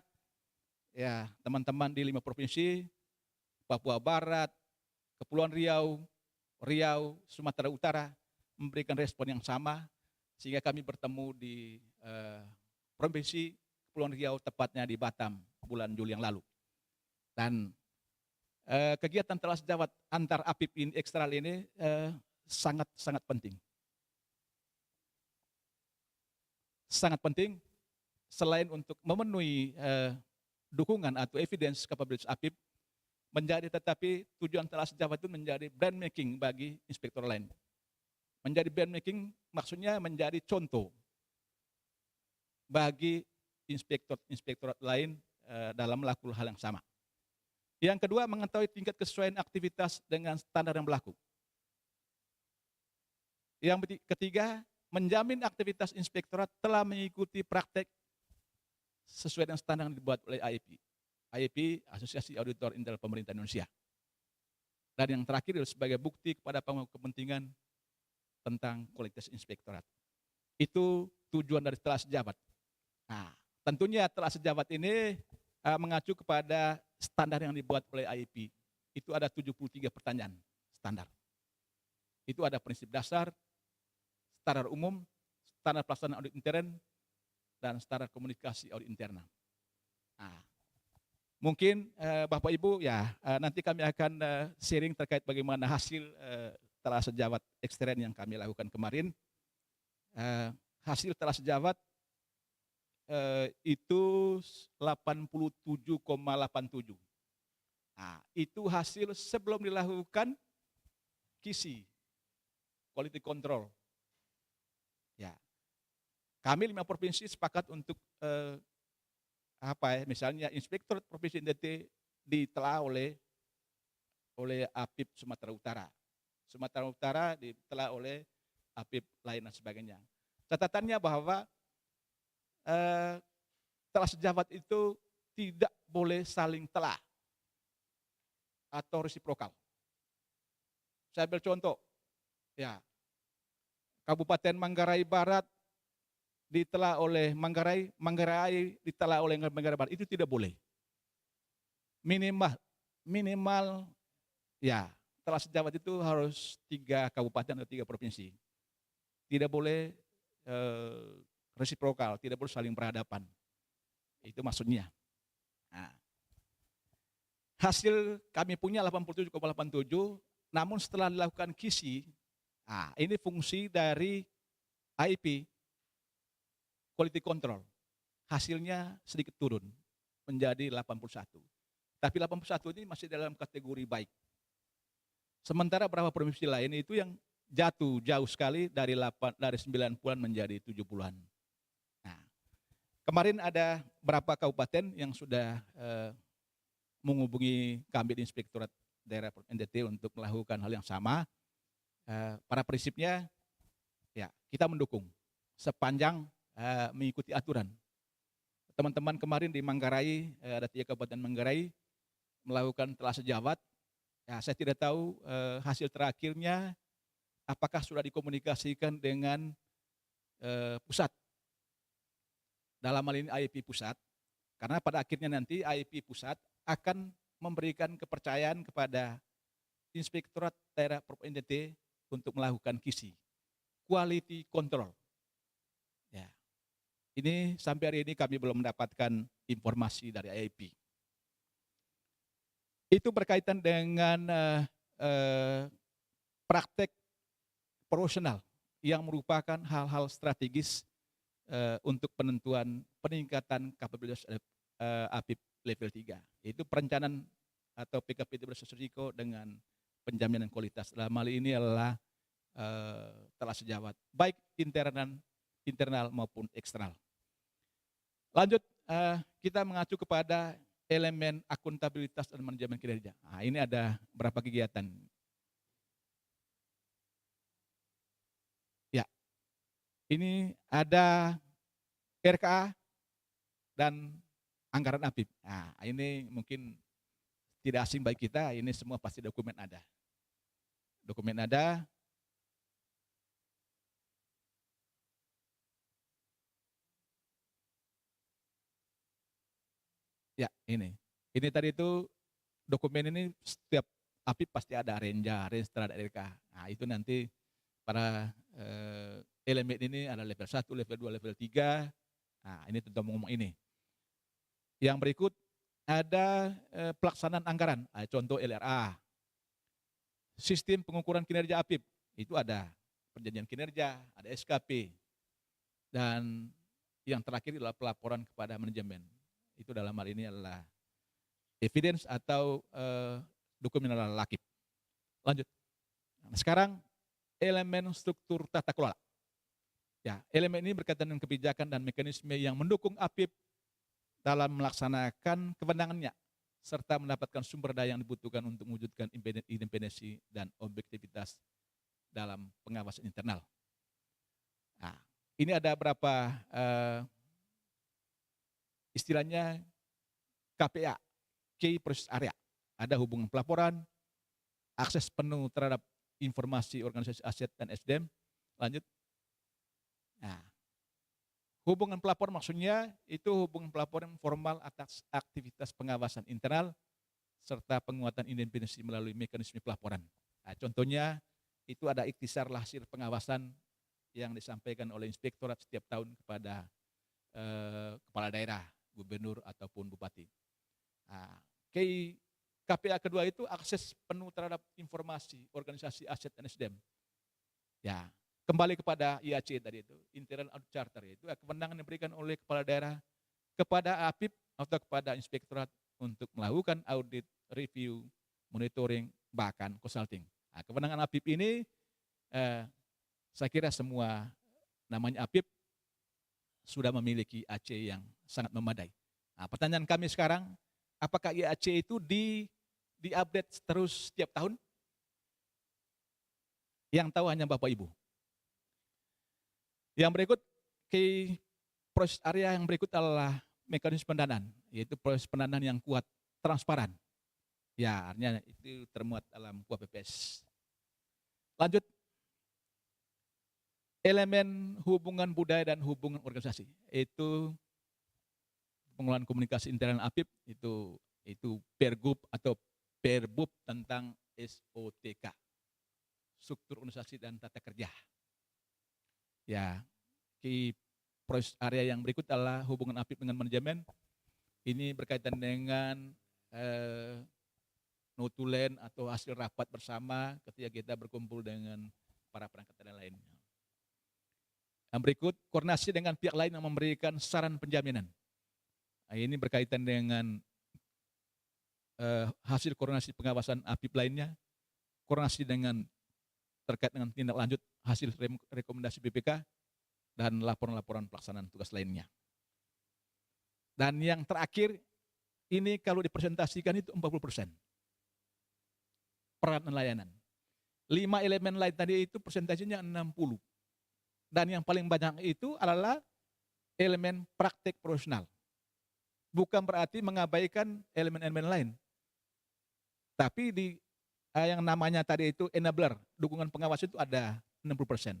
ya teman-teman di 5 provinsi, Papua Barat, Kepulauan Riau, Sumatera Utara memberikan respon yang sama sehingga kami bertemu di provinsi Kepulauan Riau tepatnya di Batam bulan Juli yang lalu. Dan kegiatan telah sejawat antar APIP ini, eksternal ini sangat penting. Sangat penting selain untuk memenuhi dukungan atau evidence capabilities APIP tetapi tujuan telah sejawat itu menjadi brand making bagi inspektor lain. Menjadi brand making maksudnya menjadi contoh bagi inspektorat lain dalam melakukan hal yang sama. Yang kedua, mengetahui tingkat kesesuaian aktivitas dengan standar yang berlaku. Yang ketiga, menjamin aktivitas inspektorat telah mengikuti praktek sesuai dengan standar yang dibuat oleh AIP. AIP, Asosiasi Auditor Internal Pemerintah Indonesia. Dan yang terakhir sebagai bukti kepada kepentingan tentang kualitas inspektorat. Itu tujuan dari telah sejawat. Nah, tentunya telah sejawat ini mengacu kepada standar yang dibuat oleh AIP. Itu ada 73 pertanyaan standar. Itu ada prinsip dasar, standar umum, standar pelaksanaan audit intern, dan standar komunikasi audit internal. Nah, mungkin Bapak Ibu ya nanti kami akan sharing terkait bagaimana hasil telah sejawat ekstern yang kami lakukan kemarin. Hasil telah sejawat itu 87,87. Nah, itu hasil sebelum dilakukan KISI, Quality Control. Ya, kami 5 provinsi sepakat untuk misalnya Inspektor Provinsi NTT ditelah oleh APIP Sumatera Utara. Sumatera Utara ditelah oleh APIP lain dan sebagainya. Catatannya bahwa telah sejawat itu tidak boleh saling telah atau resiprokal. Saya ambil contoh, ya, Kabupaten Manggarai Barat ditelah oleh Manggarai ditelah oleh Manggarai Barat, itu tidak boleh. Minimal ya telah sejawat itu harus 3 kabupaten atau 3 provinsi. Tidak boleh resiprokal, tidak boleh saling berhadapan. Itu maksudnya. Nah, hasil kami punya 87,87, namun setelah dilakukan KISI, ini fungsi dari AIP, quality control. Hasilnya sedikit turun menjadi 81. Tapi 81 ini masih dalam kategori baik. Sementara beberapa provinsi lain itu yang jatuh jauh sekali dari 90-an menjadi 70-an. Nah, kemarin ada beberapa kabupaten yang sudah menghubungi kami di Inspektorat Daerah NDT untuk melakukan hal yang sama. Pada prinsipnya ya kita mendukung sepanjang mengikuti aturan. Teman-teman kemarin di Manggarai, ada 3 kabupaten Manggarai melakukan telah sejawat. Ya, saya tidak tahu hasil terakhirnya apakah sudah dikomunikasikan dengan pusat. Dalam hal ini IIP pusat, karena pada akhirnya nanti IIP pusat akan memberikan kepercayaan kepada Inspektorat Daerah NDT untuk melakukan KISI, quality control. Ya, ini sampai hari ini kami belum mendapatkan informasi dari IIP. Itu berkaitan dengan praktek profesional yang merupakan hal-hal strategis untuk penentuan peningkatan kapabilitas APIP level 3. Yaitu perencanaan atau PKPT beresiko dengan penjaminan kualitas. Dalam hal ini adalah telah sejawat, baik internal maupun eksternal. Lanjut, kita mengacu kepada elemen akuntabilitas dan manajemen kinerja. Nah, ini ada berapa kegiatan. Ya, ini ada RKA dan anggaran APIP. Nah, ini mungkin tidak asing bagi kita, ini semua pasti dokumen ada. Dokumen ada. Ya, ini. Ini tadi itu dokumen ini setiap APIP pasti ada range terhadap RK. Nah, itu nanti para elemen ini ada level 1, level 2, level 3. Nah, ini tentu ngomong ini. Yang berikut ada pelaksanaan anggaran, contoh LRA. Sistem pengukuran kinerja APIP, itu ada perjanjian kinerja, ada SKP. Dan yang terakhir adalah pelaporan kepada manajemen. Itu dalam hal ini adalah evidence atau dokumen adalah LAKIP. Lanjut. Nah, sekarang elemen struktur tata kelola. Ya, elemen ini berkaitan dengan kebijakan dan mekanisme yang mendukung APIP dalam melaksanakan kewenangannya serta mendapatkan sumber daya yang dibutuhkan untuk mewujudkan independensi dan objektivitas dalam pengawasan internal. Nah, ini ada berapa istilahnya KPA, Key Process Area. Ada hubungan pelaporan, akses penuh terhadap informasi organisasi aset dan SDM. Lanjut. Nah, hubungan pelapor maksudnya itu hubungan pelapor yang formal atas aktivitas pengawasan internal serta penguatan independensi melalui mekanisme pelaporan. Nah, contohnya itu ada ikhtisar hasil pengawasan yang disampaikan oleh inspektorat setiap tahun kepada kepala daerah, gubernur ataupun bupati. Nah, KPA kedua itu akses penuh terhadap informasi organisasi aset dan SDM. Ya, kembali kepada IAC tadi itu, Internal Audit Charter, itu kewenangan yang diberikan oleh kepala daerah kepada APIP atau kepada inspektorat untuk melakukan audit, review, monitoring, bahkan consulting. Nah, kewenangan APIP ini saya kira semua namanya APIP sudah memiliki AC yang sangat memadai. Nah, pertanyaan kami sekarang, apakah IAC itu di-update terus setiap tahun? Yang tahu hanya Bapak Ibu. Yang berikut, proses area yang berikut adalah mekanisme pendanaan, yaitu proses pendanaan yang kuat, transparan. Ya, artinya itu termuat dalam KUHP-PPS. Lanjut, elemen hubungan budaya dan hubungan organisasi, itu pengelolaan komunikasi internal APIP, itu Pergub atau Perbub tentang SOTK, struktur organisasi dan tata kerja. Ya, proses area yang berikut adalah hubungan APIP dengan manajemen. Ini berkaitan dengan notulen atau hasil rapat bersama ketika kita berkumpul dengan para perangkat daerah lain. Yang berikut, koordinasi dengan pihak lain yang memberikan saran penjaminan. Nah, ini berkaitan dengan hasil koordinasi pengawasan APIP lainnya, koordinasi dengan terkait dengan tindak lanjut hasil rekomendasi BPK, dan laporan-laporan pelaksanaan tugas lainnya. Dan yang terakhir, ini kalau dipresentasikan itu 40%. Peran layanan. 5 elemen lain tadi itu presentasinya 60. Dan yang paling banyak itu adalah elemen praktek profesional. Bukan berarti mengabaikan elemen-elemen lain. Tapi di yang namanya tadi itu enabler, dukungan pengawas itu ada 60%.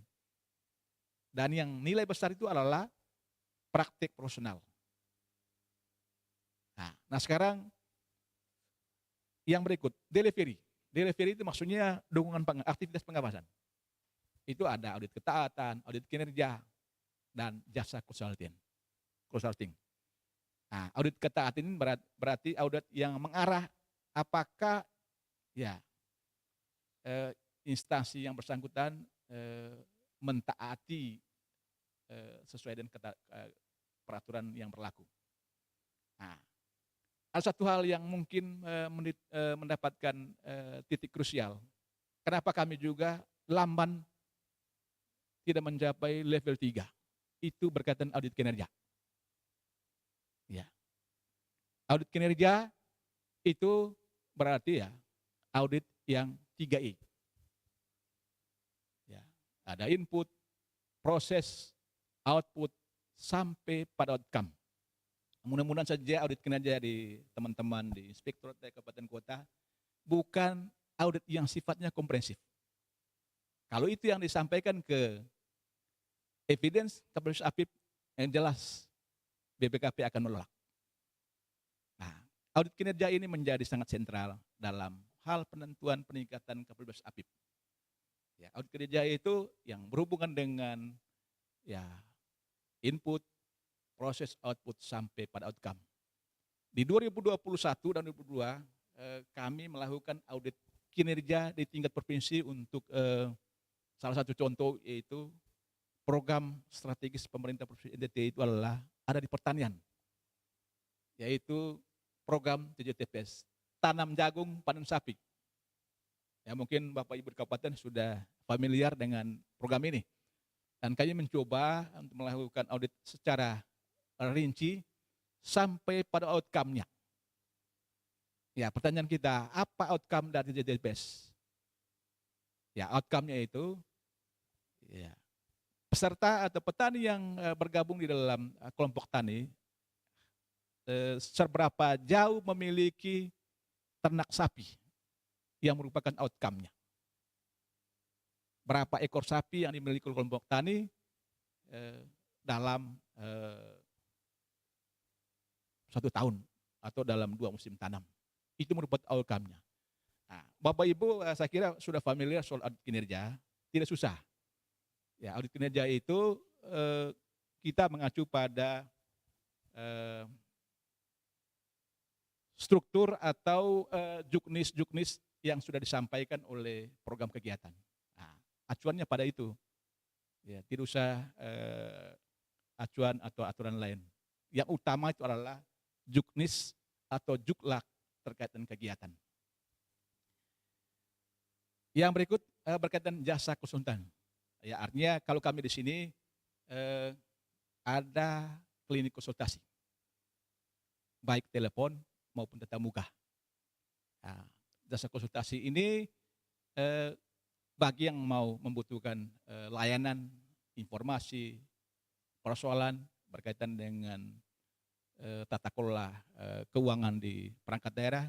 Dan yang nilai besar itu adalah praktik profesional. Nah sekarang yang berikut, delivery. Delivery itu maksudnya dukungan aktivitas pengawasan. Itu ada audit ketaatan, audit kinerja, dan jasa consulting. Nah, audit ketaatan ini berarti audit yang mengarah apakah ya instansi yang bersangkutan mentaati sesuai dengan peraturan yang berlaku. Nah, ada satu hal yang mungkin mendapatkan titik krusial. Kenapa kami juga lamban tidak mencapai level 3? Itu berkaitan audit kinerja. Ya. Audit kinerja itu berarti ya audit yang 3I. Ya, ada input, proses, output, sampai pada outcome. Mudah-mudahan saja audit kinerja di teman-teman di Inspektorat Kabupaten Kota bukan audit yang sifatnya komprehensif. Kalau itu yang disampaikan ke evidence Kapolres APIP, yang jelas BPKP akan menolak. Nah, audit kinerja ini menjadi sangat sentral dalam hal penentuan peningkatan Kapolres APIP. Ya, audit kinerja itu yang berhubungan dengan ya input, proses, output, sampai pada outcome. Di 2021 dan 2022 kami melakukan audit kinerja di tingkat provinsi untuk salah satu contoh yaitu program strategis pemerintah Provinsi NTT itu adalah ada di pertanian, yaitu program TJTPS, tanam jagung, panen sapi. Ya mungkin Bapak Ibu di Kabupaten sudah familiar dengan program ini. Dan kami mencoba untuk melakukan audit secara rinci sampai pada outcome-nya. Ya, pertanyaan kita, apa outcome dari TJTPS? Ya, outcome-nya itu ya, peserta atau petani yang bergabung di dalam kelompok tani seberapa jauh memiliki ternak sapi yang merupakan outcome-nya. Berapa ekor sapi yang dimiliki kelompok tani dalam 1 tahun atau dalam 2 musim tanam. Itu merupakan outcome-nya. Nah, Bapak Ibu saya kira sudah familiar soal audit kinerja, tidak susah. Ya, audit kinerja itu kita mengacu pada struktur atau juknis yang sudah disampaikan oleh program kegiatan. Nah, acuannya pada itu. Ya, tidak usah acuan atau aturan lain. Yang utama itu adalah juknis atau juklak terkait dengan kegiatan. Yang berikut berkaitan jasa konsultan. Ya, artinya kalau kami di sini ada klinik konsultasi, baik telepon maupun tatap muka. Nah, jasa konsultasi ini bagi yang mau membutuhkan layanan, informasi, persoalan berkaitan dengan tata kelola keuangan di perangkat daerah,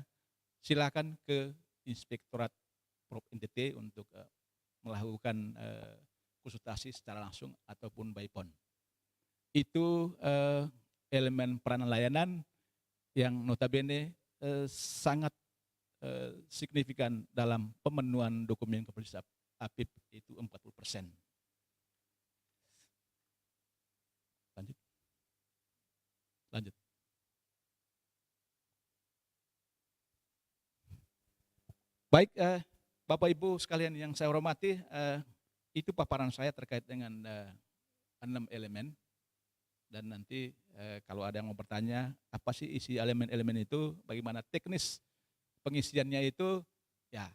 silakan ke Inspektorat Prop NTT untuk melakukan konsultasi secara langsung ataupun by phone. Itu elemen peranan layanan yang notabene sangat signifikan dalam pemenuhan dokumen Kapolres APIP, itu 40%. Lanjut. Baik, Bapak Ibu sekalian yang saya hormati, itu paparan saya terkait dengan 6 elemen. Dan nanti kalau ada yang mau bertanya, apa sih isi elemen-elemen itu, bagaimana teknis pengisiannya itu, ya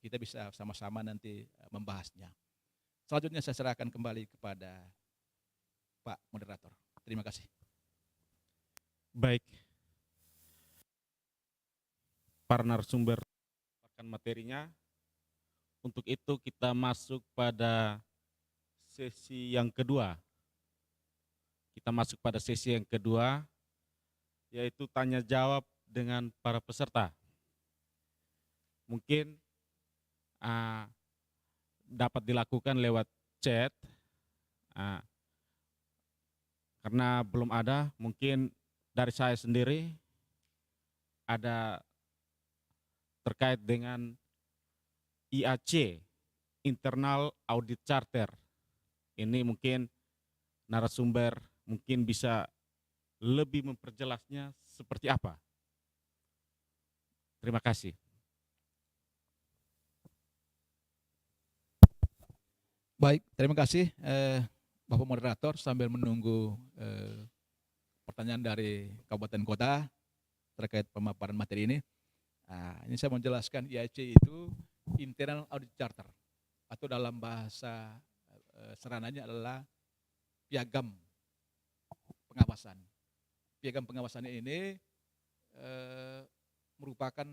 kita bisa sama-sama nanti membahasnya. Selanjutnya saya serahkan kembali kepada Pak Moderator. Terima kasih. Baik. Para narasumber akan materinya. Untuk itu kita masuk pada sesi yang kedua. Kita masuk pada sesi yang kedua, yaitu tanya jawab dengan para peserta. Mungkin dapat dilakukan lewat chat, karena belum ada, mungkin dari saya sendiri ada terkait dengan IAC, Internal Audit Charter. Ini mungkin narasumber mungkin bisa lebih memperjelasnya seperti apa. Terima kasih. Baik, terima kasih Bapak Moderator. Sambil menunggu pertanyaan dari kabupaten kota terkait pemaparan materi ini. Ini saya mau jelaskan IAC itu Internal Audit Charter, atau dalam bahasa serananya adalah piagam pengawasan. Piagam pengawasan ini merupakan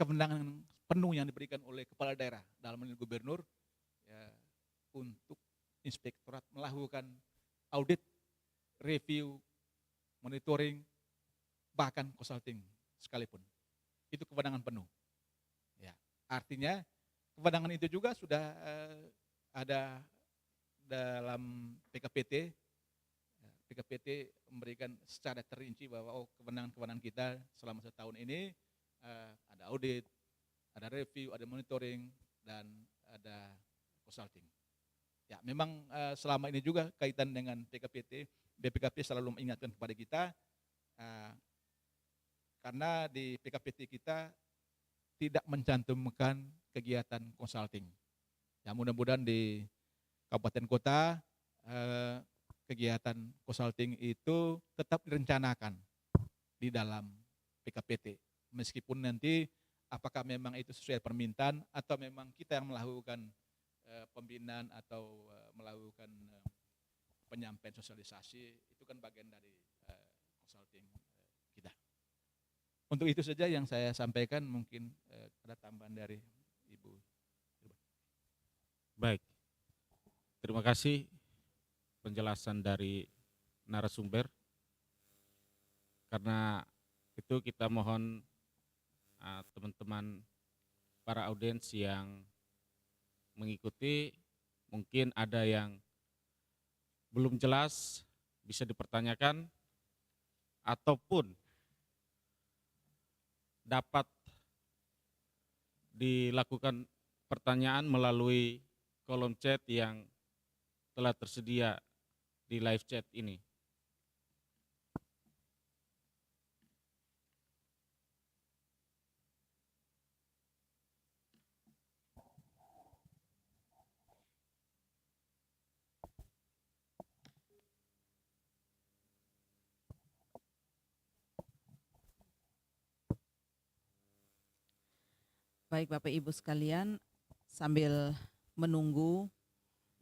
kewenangan penuh yang diberikan oleh kepala daerah, dalam hal ini gubernur, ya, untuk inspektorat melakukan audit, review, monitoring, bahkan consulting sekalipun. Itu kewenangan penuh. Ya, artinya kewenangan itu juga sudah ada dalam PKPT. PKPT memberikan secara terinci bahwa kewenangan-kewenangan kita selama setahun ini ada audit, ada review, ada monitoring, dan ada consulting. Ya, memang selama ini juga kaitan dengan PKPT, BPKP selalu mengingatkan kepada kita, karena di PKPT kita tidak mencantumkan kegiatan consulting. Ya, mudah-mudahan di kabupaten kota kegiatan consulting itu tetap direncanakan di dalam PKPT. Meskipun nanti apakah memang itu sesuai permintaan atau memang kita yang melakukan pembinaan atau melakukan penyampaian sosialisasi, itu kan bagian dari consulting kita. Untuk itu saja yang saya sampaikan, mungkin ada tambahan dari Ibu. Baik, terima kasih penjelasan dari narasumber. Karena itu kita mohon teman-teman para audiens yang mengikuti, mungkin ada yang belum jelas bisa dipertanyakan, ataupun dapat dilakukan pertanyaan melalui kolom chat yang telah tersedia di live chat ini. Baik Bapak Ibu sekalian, sambil menunggu,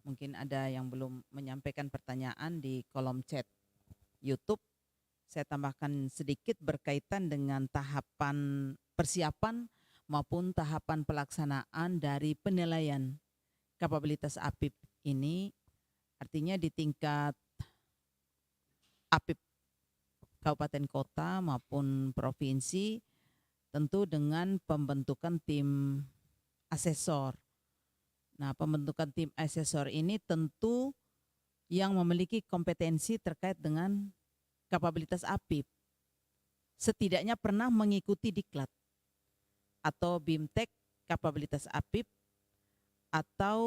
mungkin ada yang belum menyampaikan pertanyaan di kolom chat YouTube, saya tambahkan sedikit berkaitan dengan tahapan persiapan maupun tahapan pelaksanaan dari penilaian kapabilitas APIP ini. Artinya di tingkat APIP kabupaten kota maupun provinsi, tentu dengan pembentukan tim asesor. Nah, pembentukan tim asesor ini tentu yang memiliki kompetensi terkait dengan kapabilitas APIP. Setidaknya pernah mengikuti diklat atau BIMTEK kapabilitas APIP, atau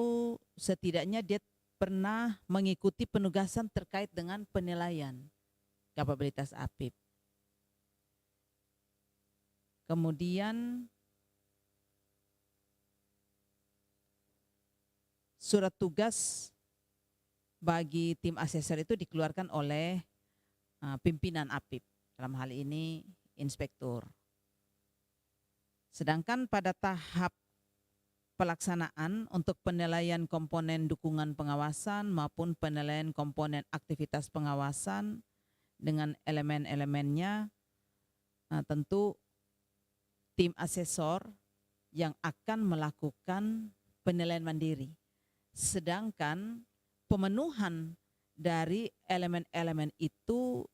setidaknya dia pernah mengikuti penugasan terkait dengan penilaian kapabilitas APIP. Kemudian surat tugas bagi tim asesor itu dikeluarkan oleh pimpinan APIP, dalam hal ini inspektur. Sedangkan pada tahap pelaksanaan untuk penilaian komponen dukungan pengawasan maupun penilaian komponen aktivitas pengawasan dengan elemen-elemennya, tentu tim asesor yang akan melakukan penilaian mandiri. Sedangkan pemenuhan dari elemen-elemen itu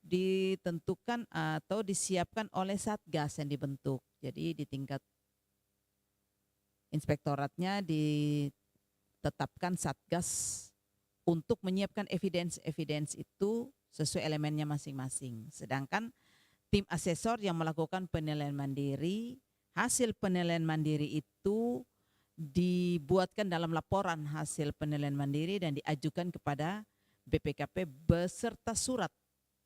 ditentukan atau disiapkan oleh Satgas yang dibentuk. Jadi di tingkat inspektoratnya ditetapkan Satgas untuk menyiapkan evidence itu sesuai elemennya masing-masing. Sedangkan tim asesor yang melakukan penilaian mandiri, hasil penilaian mandiri itu dibuatkan dalam laporan hasil penilaian mandiri dan diajukan kepada BPKP beserta surat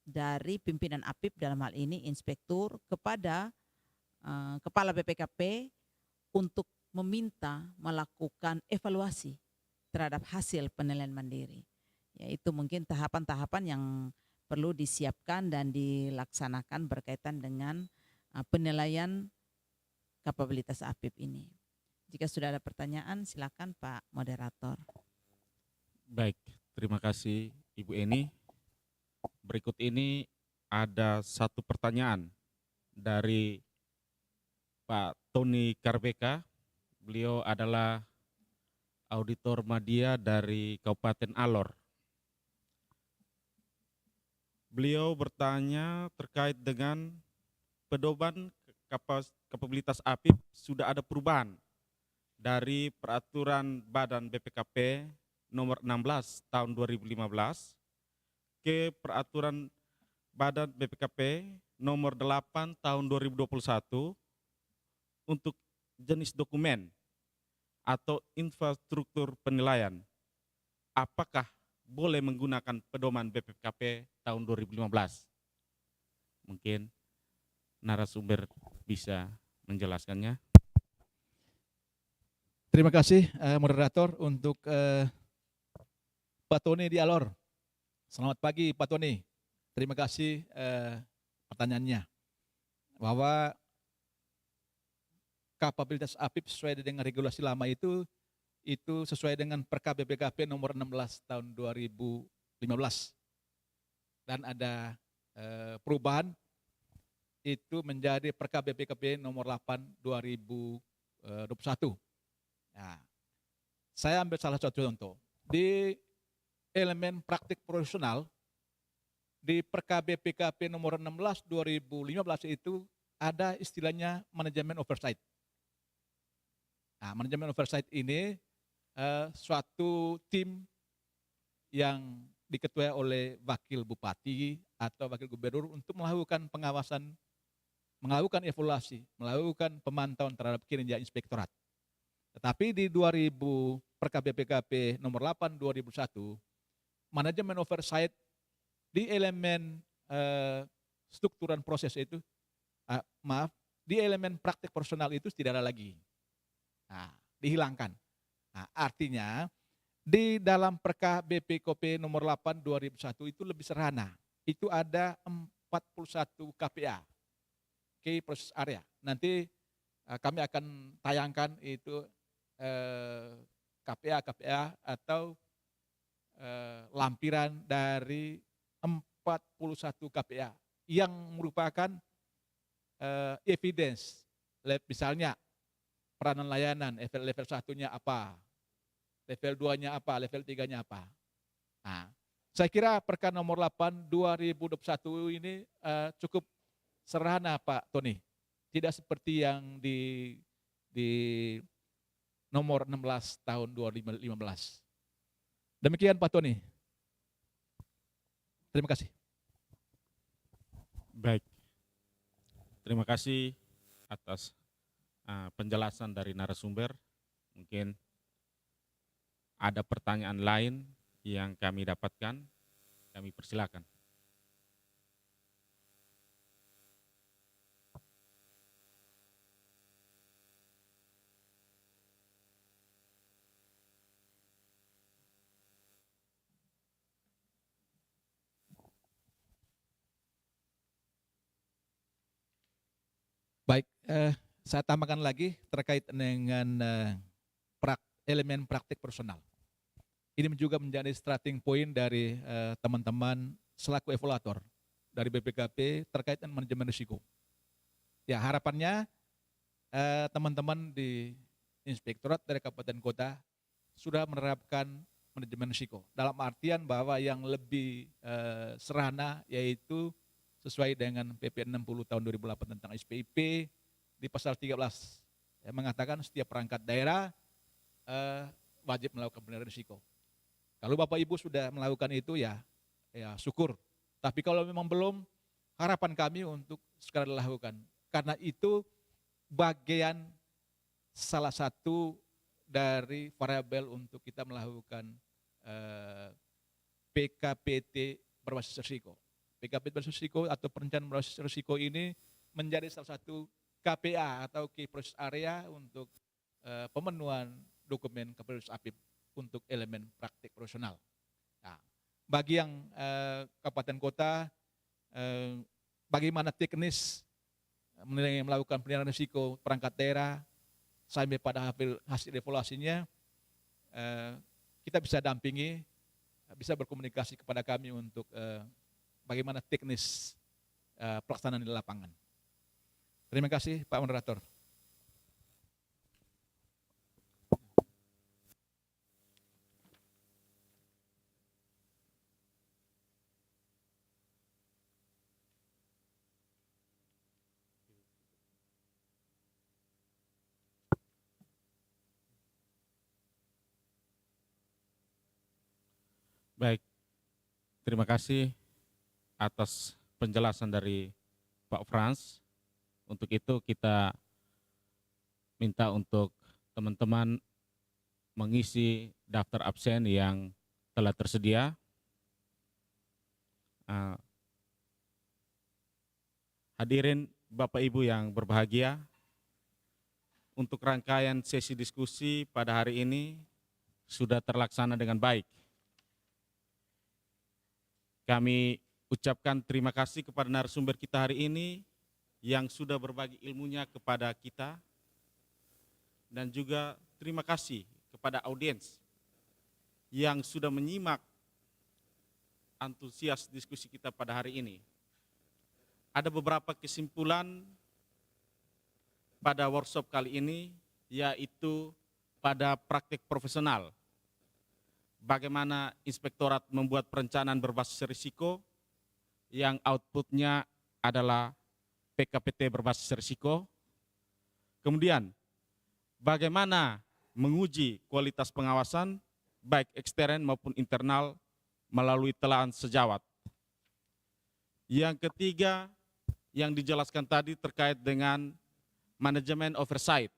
dari pimpinan APIP, dalam hal ini inspektur, kepada kepala BPKP untuk meminta melakukan evaluasi terhadap hasil penilaian mandiri. Yaitu mungkin tahapan-tahapan yang perlu disiapkan dan dilaksanakan berkaitan dengan penilaian kapabilitas APIP ini. Jika sudah ada pertanyaan, silakan Pak Moderator. Baik, terima kasih Ibu Eni. Berikut ini ada satu pertanyaan dari Pak Tony Karbeka. Beliau adalah auditor media dari Kabupaten Alor. Beliau bertanya terkait dengan pedoman kapabilitas APIP sudah ada perubahan dari peraturan Badan BPKP nomor 16 tahun 2015 ke peraturan Badan BPKP nomor 8 tahun 2021 untuk jenis dokumen atau infrastruktur penilaian. Apakah boleh menggunakan pedoman BPKP tahun 2015? Mungkin narasumber bisa menjelaskannya. Terima kasih moderator untuk Pak Tony di Alor. Selamat pagi Pak Tony. Terima kasih pertanyaannya. Bahwa kapabilitas APIP sesuai dengan regulasi lama itu sesuai dengan Perka BPKP nomor 16 tahun 2015. Dan ada perubahan itu menjadi Perka BPKP nomor 8 2021. Nah, saya ambil salah satu contoh. Di elemen praktik profesional di Perka BPKP nomor 16 2015 itu ada istilahnya manajemen oversight. Nah, manajemen oversight ini suatu tim yang diketuai oleh wakil bupati atau wakil gubernur untuk melakukan pengawasan, melakukan evaluasi, melakukan pemantauan terhadap kinerja inspektorat. Tetapi di 2000 Perka BPKP nomor 8 2001, manajemen oversight di elemen strukturan proses itu, di elemen praktik profesional itu tidak ada lagi. Nah, dihilangkan. Nah, artinya di dalam Perka BPKP nomor 8 2001 itu lebih sederhana. Itu ada 41 KPA, Key Process Area. Nanti kami akan tayangkan itu KPA atau lampiran dari 41 KPA yang merupakan evidence. Misalnya peranan layanan, level 1-nya apa, level 2-nya apa, level 3-nya apa. Nah, saya kira Perka nomor 8 2021 ini cukup sederhana Pak Tony. Tidak seperti yang di nomor 16 tahun 2015. Demikian Pak Tony. Terima kasih. Baik, terima kasih atas penjelasan dari narasumber. Mungkin ada pertanyaan lain yang kami dapatkan, kami persilakan. Saya tambahkan lagi terkait dengan elemen praktik personal. Ini juga menjadi starting point dari teman-teman selaku evaluator dari BPKP terkait dengan manajemen risiko. Ya, harapannya teman-teman di Inspektorat dari Kabupaten Kota sudah menerapkan manajemen risiko dalam artian bahwa yang lebih serhana yaitu sesuai dengan PP 60 tahun 2008 tentang SPIP di pasal 13 yang mengatakan setiap perangkat daerah wajib melakukan penilaian risiko. Kalau Bapak Ibu sudah melakukan itu ya syukur. Tapi kalau memang belum, harapan kami untuk segera dilakukan. Karena itu bagian salah satu dari variabel untuk kita melakukan PKPT berbasis risiko. PKPT berbasis risiko atau perencanaan berbasis risiko ini menjadi salah satu KPA atau Key Process Area untuk pemenuhan dokumen kapasitas APIP untuk elemen praktik profesional. Nah, bagi yang kabupaten kota, bagaimana teknis melakukan penilaian risiko perangkat daerah sampai pada hasil evaluasinya, kita bisa dampingi, bisa berkomunikasi kepada kami untuk bagaimana teknis pelaksanaan di lapangan. Terima kasih Pak Moderator. Baik, terima kasih atas penjelasan dari Pak Frans. Untuk itu kita minta untuk teman-teman mengisi daftar absen yang telah tersedia. Hadirin Bapak Ibu yang berbahagia, untuk rangkaian sesi diskusi pada hari ini sudah terlaksana dengan baik. Kami ucapkan terima kasih kepada narasumber kita hari ini yang sudah berbagi ilmunya kepada kita, dan juga terima kasih kepada audiens yang sudah menyimak antusias diskusi kita pada hari ini. Ada beberapa kesimpulan pada workshop kali ini, yaitu pada praktik profesional. Bagaimana inspektorat membuat perencanaan berbasis risiko yang outputnya adalah PKPT berbasis risiko. Kemudian, bagaimana menguji kualitas pengawasan baik ekstern maupun internal melalui telahan sejawat. Yang ketiga, yang dijelaskan tadi terkait dengan manajemen oversight,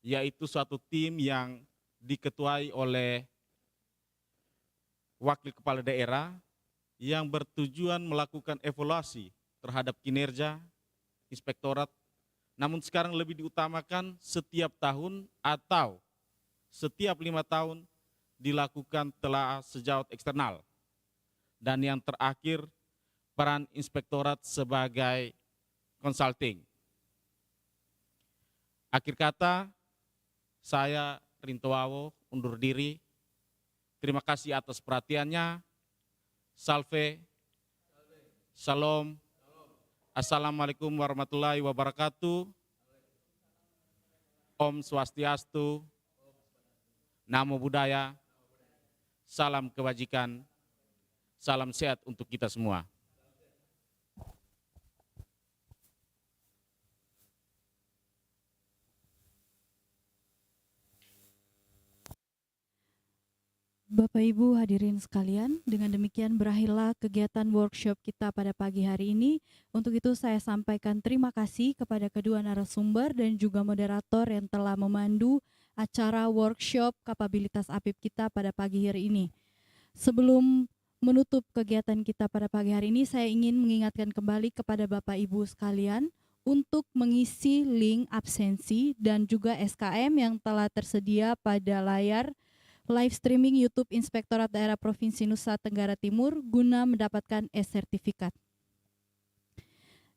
yaitu suatu tim yang diketuai oleh wakil kepala daerah yang bertujuan melakukan evaluasi terhadap kinerja inspektorat, namun sekarang lebih diutamakan setiap tahun atau setiap 5 tahun dilakukan telah sejawat eksternal. Dan yang terakhir, peran inspektorat sebagai consulting. Akhir kata, saya Rinto Wawo undur diri. Terima kasih atas perhatiannya. Salve. Shalom. Assalamualaikum warahmatullahi wabarakatuh. Om Swastiastu. Namo Buddhaya. Salam kebajikan. Salam sehat untuk kita semua. Bapak Ibu hadirin sekalian, dengan demikian berakhirlah kegiatan workshop kita pada pagi hari ini. Untuk itu saya sampaikan terima kasih kepada kedua narasumber dan juga moderator yang telah memandu acara workshop kapabilitas APIP kita pada pagi hari ini. Sebelum menutup kegiatan kita pada pagi hari ini, saya ingin mengingatkan kembali kepada Bapak Ibu sekalian untuk mengisi link absensi dan juga SKM yang telah tersedia pada layar live streaming YouTube Inspektorat Daerah Provinsi Nusa Tenggara Timur guna mendapatkan e-sertifikat.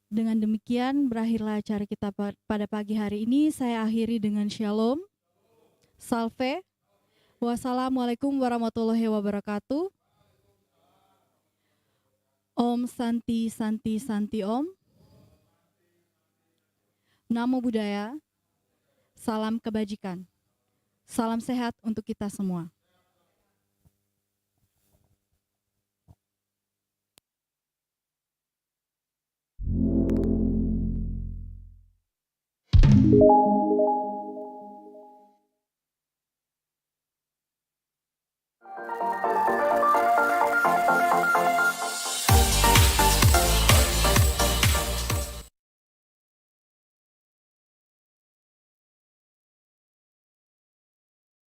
Dengan demikian berakhirlah acara kita pada pagi hari ini. Saya akhiri dengan shalom, salve, wassalamualaikum warahmatullahi wabarakatuh. Om Santi Santi Santi Om. Namo Buddhaya. Salam kebajikan. Salam sehat untuk kita semua.